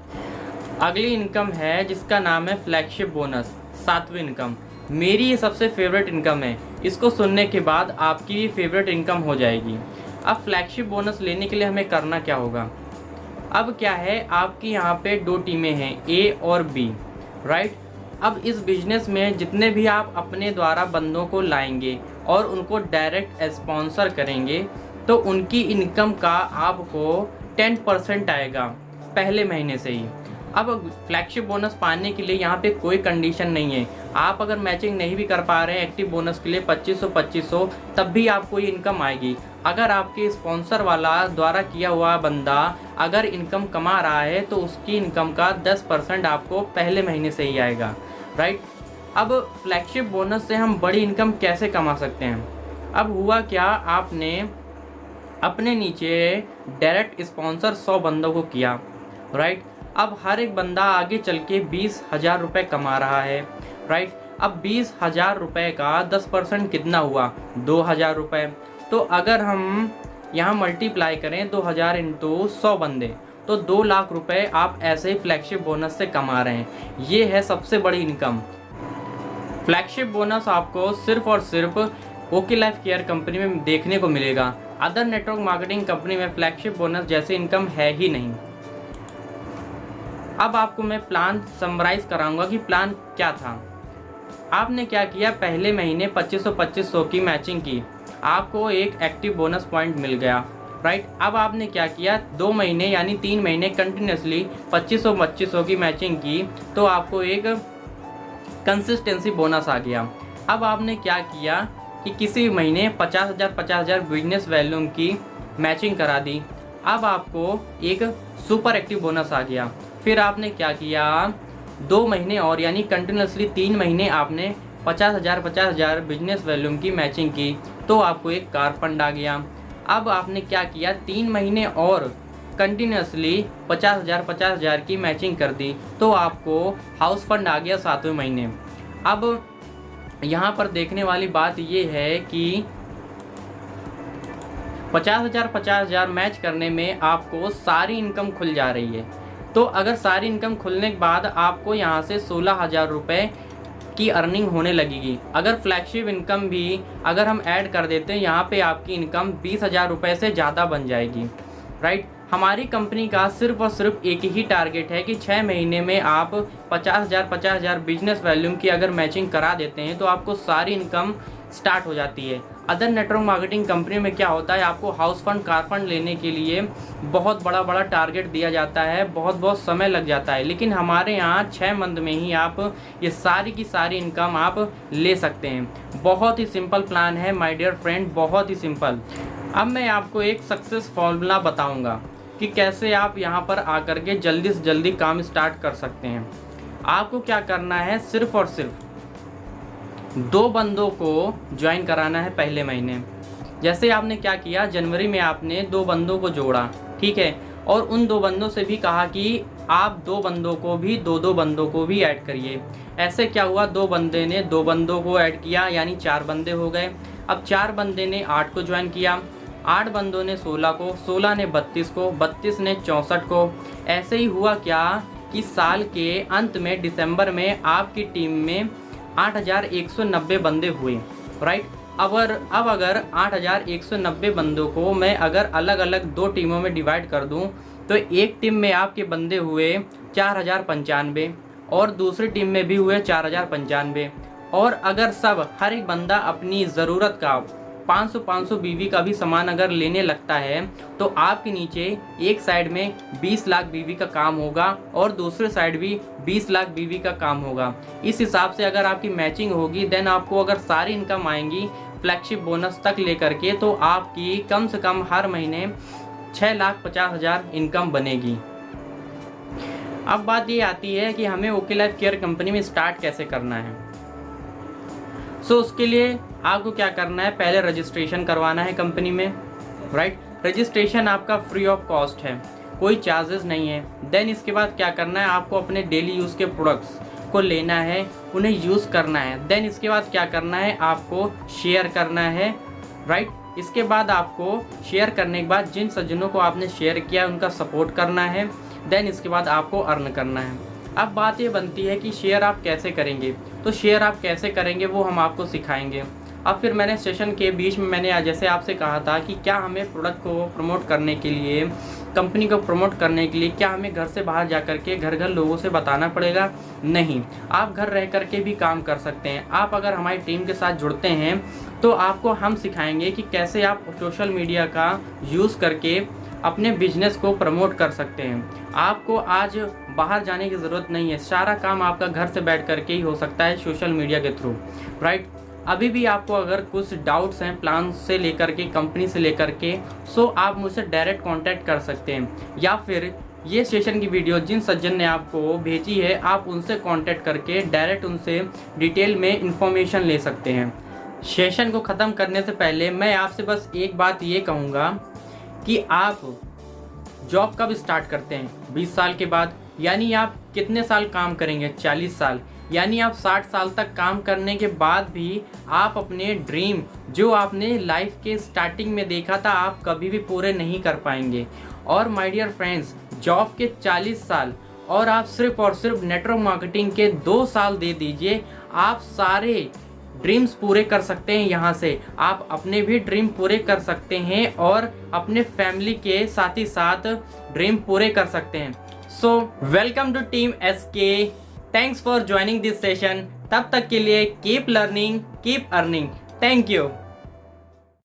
अगली इनकम है जिसका नाम है फ्लैगशिप बोनस, 7वीं इनकम। मेरी ये सबसे फेवरेट इनकम है, इसको सुनने के बाद आपकी भी फेवरेट इनकम हो जाएगी। अब फ्लैगशिप बोनस लेने के लिए हमें करना क्या होगा? अब क्या है, आपकी यहाँ पे दो टीमें हैं, ए और बी, राइट। अब इस बिजनेस में जितने भी आप अपने द्वारा बंदों को लाएंगे और उनको डायरेक्ट स्पॉन्सर करेंगे तो उनकी इनकम का आपको 10% आएगा पहले महीने से ही। अब फ्लैगशिप बोनस पाने के लिए यहाँ पे कोई कंडीशन नहीं है। आप अगर मैचिंग नहीं भी कर पा रहे हैं एक्टिव बोनस के लिए 2500 तब भी आपको ये इनकम आएगी। अगर आपके स्पॉन्सर वाला द्वारा किया हुआ बंदा अगर इनकम कमा रहा है तो उसकी इनकम का 10% आपको पहले महीने से ही आएगा, राइट। अब फ्लैगशिप बोनस से हम बड़ी इनकम कैसे कमा सकते हैं? अब हुआ क्या, आपने अपने नीचे डायरेक्ट स्पॉन्सर 100 बंदों को किया, राइट। अब हर एक बंदा आगे चल के 20,000 रुपये कमा रहा है, राइट। अब 20,000 रुपये का 10% कितना हुआ? 2,000 रुपये। तो अगर हम यहाँ मल्टीप्लाई करें 2,000 इंटू 100 बंदे तो 2 लाख रुपए आप ऐसे ही फ्लैगशिप बोनस से कमा रहे हैं। ये है सबसे बड़ी इनकम। फ्लैगशिप बोनस आपको सिर्फ और सिर्फ ओके लाइफ केयर कंपनी में देखने को मिलेगा। अदर नेटवर्क मार्केटिंग कंपनी में फ्लैगशिप बोनस जैसी इनकम है ही नहीं। अब आपको मैं प्लान समराइज कराऊंगा कि प्लान क्या था। आपने क्या किया, पहले महीने 2500 की मैचिंग की, आपको एक एक्टिव बोनस पॉइंट मिल गया, राइट। अब आपने क्या किया, 2 महीने यानी 3 महीने कंटिन्यूसली 2500 की मैचिंग की तो आपको एक कंसिस्टेंसी बोनस आ गया। अब आपने क्या किया कि किसी महीने 50,000 बिजनेस वॉल्यूम की मैचिंग करा दी, अब आपको एक सुपर एक्टिव बोनस आ गया। फिर आपने क्या किया, 2 महीने और यानी कंटिन्यूसली 3 महीने आपने 50,000 बिजनेस वॉल्यूम की मैचिंग की तो आपको एक कार फंड आ गया। अब आपने क्या किया, 3 महीने और कंटिन्यूसली 50,000 की मैचिंग कर दी तो आपको हाउस फंड आ गया 7वें महीने। अब यहाँ पर देखने वाली बात ये है कि 50,000 मैच करने में आपको सारी इनकम खुल जा रही है। तो अगर सारी इनकम खुलने के बाद आपको यहाँ से 16,000 रुपये की अर्निंग होने लगेगी। अगर फ्लैगशिप इनकम भी अगर हम ऐड कर देते हैं यहाँ पे आपकी इनकम 20,000 रुपये से ज़्यादा बन जाएगी, राइट। हमारी कंपनी का सिर्फ और सिर्फ एक ही टारगेट है कि 6 महीने में आप 50,000 बिजनेस वॉल्यूम की अगर मैचिंग करा देते हैं तो आपको सारी इनकम स्टार्ट हो जाती है। अदर नेटवर्क मार्केटिंग कंपनी में क्या होता है, आपको हाउस फंड कार फंड लेने के लिए बहुत बड़ा टारगेट दिया जाता है, बहुत समय लग जाता है। लेकिन हमारे यहाँ 6 मंथ में ही आप ये सारी की सारी इनकम आप ले सकते हैं। बहुत ही सिंपल प्लान है माय डियर फ्रेंड, बहुत ही सिंपल। अब मैं आपको एक सक्सेस फॉर्मूला बताऊँगा कि कैसे आप यहाँ पर आकर के जल्दी से जल्दी काम स्टार्ट कर सकते हैं। आपको क्या करना है, सिर्फ और सिर्फ 2 बंदों को ज्वाइन कराना है पहले महीने। जैसे आपने क्या किया, जनवरी में आपने 2 बंदों को जोड़ा, ठीक है, और उन 2 बंदों से भी कहा कि आप 2 बंदों को भी 2 बंदों को भी ऐड करिए। ऐसे क्या हुआ, 2 बंदे ने 2 बंदों को ऐड किया यानी 4 बंदे हो गए। अब 4 बंदे ने 8 को ज्वाइन किया, 8 बंदों ने 16 को, 16 ने 32 को, 32 ने 64 को। ऐसे ही हुआ क्या कि साल के अंत में दिसंबर में आपकी टीम में 8,190 बंदे हुए, राइट। अब अगर 8,190 बंदों को मैं अगर अलग अलग 2 टीमों में डिवाइड कर दूं तो एक टीम में आपके बंदे हुए 4,095 और दूसरी टीम में भी हुए 4,095। और अगर सब हर एक बंदा अपनी ज़रूरत का 500 बीवी का भी सामान अगर लेने लगता है तो आपके नीचे एक साइड में 20 लाख बीवी का काम होगा और दूसरे साइड भी 20 लाख बीवी का काम होगा। इस हिसाब से अगर आपकी मैचिंग होगी देन आपको अगर सारी इनकम आएंगी फ्लैगशिप बोनस तक लेकर के तो आपकी कम से कम हर महीने 6,50,000 इनकम बनेगी। अब बात ये आती है कि हमें ओके लाइफ केयर कंपनी में स्टार्ट कैसे करना है। उसके लिए आपको क्या करना है, पहले रजिस्ट्रेशन करवाना है कंपनी में, राइट। रजिस्ट्रेशन आपका फ्री ऑफ कॉस्ट है, कोई चार्जेस नहीं है। देन इसके बाद क्या करना है, आपको अपने डेली यूज़ के प्रोडक्ट्स को लेना है, उन्हें यूज़ करना है। देन इसके बाद क्या करना है, आपको शेयर करना है, राइट। इसके बाद आपको शेयर करने के बाद जिन सज्जनों को आपने शेयर किया उनका सपोर्ट करना है। देन इसके बाद आपको अर्न करना है। अब बात ये बनती है कि शेयर आप कैसे करेंगे, तो शेयर आप कैसे करेंगे वो हम आपको सिखाएंगे। अब फिर मैंने सेशन के बीच में मैंने जैसे आपसे कहा था कि क्या हमें प्रोडक्ट को प्रमोट करने के लिए कंपनी को प्रमोट करने के लिए क्या हमें घर से बाहर जा कर के घर घर लोगों से बताना पड़ेगा? नहीं, आप घर रह कर के भी काम कर सकते हैं। आप अगर हमारी टीम के साथ जुड़ते हैं तो आपको हम सिखाएंगे कि कैसे आप सोशल मीडिया का यूज़ करके अपने बिजनेस को प्रमोट कर सकते हैं। आपको आज बाहर जाने की ज़रूरत नहीं है, सारा काम आपका घर से बैठ करके ही हो सकता है सोशल मीडिया के थ्रू, राइट। अभी भी आपको अगर कुछ डाउट्स हैं प्लान से लेकर के, कंपनी से लेकर के, सो आप मुझसे डायरेक्ट कांटेक्ट कर सकते हैं, या फिर ये सेशन की वीडियो जिन सज्जन ने आपको भेजी है आप उनसे कांटेक्ट करके डायरेक्ट उनसे डिटेल में इंफॉर्मेशन ले सकते हैं। सेशन को ख़त्म करने से पहले मैं आपसे बस एक बात ये कहूँगा कि आप जॉब कब स्टार्ट करते हैं? 20 साल के बाद। यानी आप कितने साल काम करेंगे? 40 साल। यानी आप 60 साल तक काम करने के बाद भी आप अपने ड्रीम जो आपने लाइफ के स्टार्टिंग में देखा था आप कभी भी पूरे नहीं कर पाएंगे। और माय डियर फ्रेंड्स, जॉब के 40 साल और आप सिर्फ और सिर्फ नेटवर्क मार्केटिंग के 2 साल दे दीजिए, आप सारे ड्रीम्स पूरे कर सकते हैं। यहाँ से आप अपने भी ड्रीम पूरे कर सकते हैं और अपने फैमिली के साथ ही साथ ड्रीम पूरे कर सकते हैं। So welcome to team SK, thanks for joining this session. तब तक के लिए keep learning, keep earning. Thank you.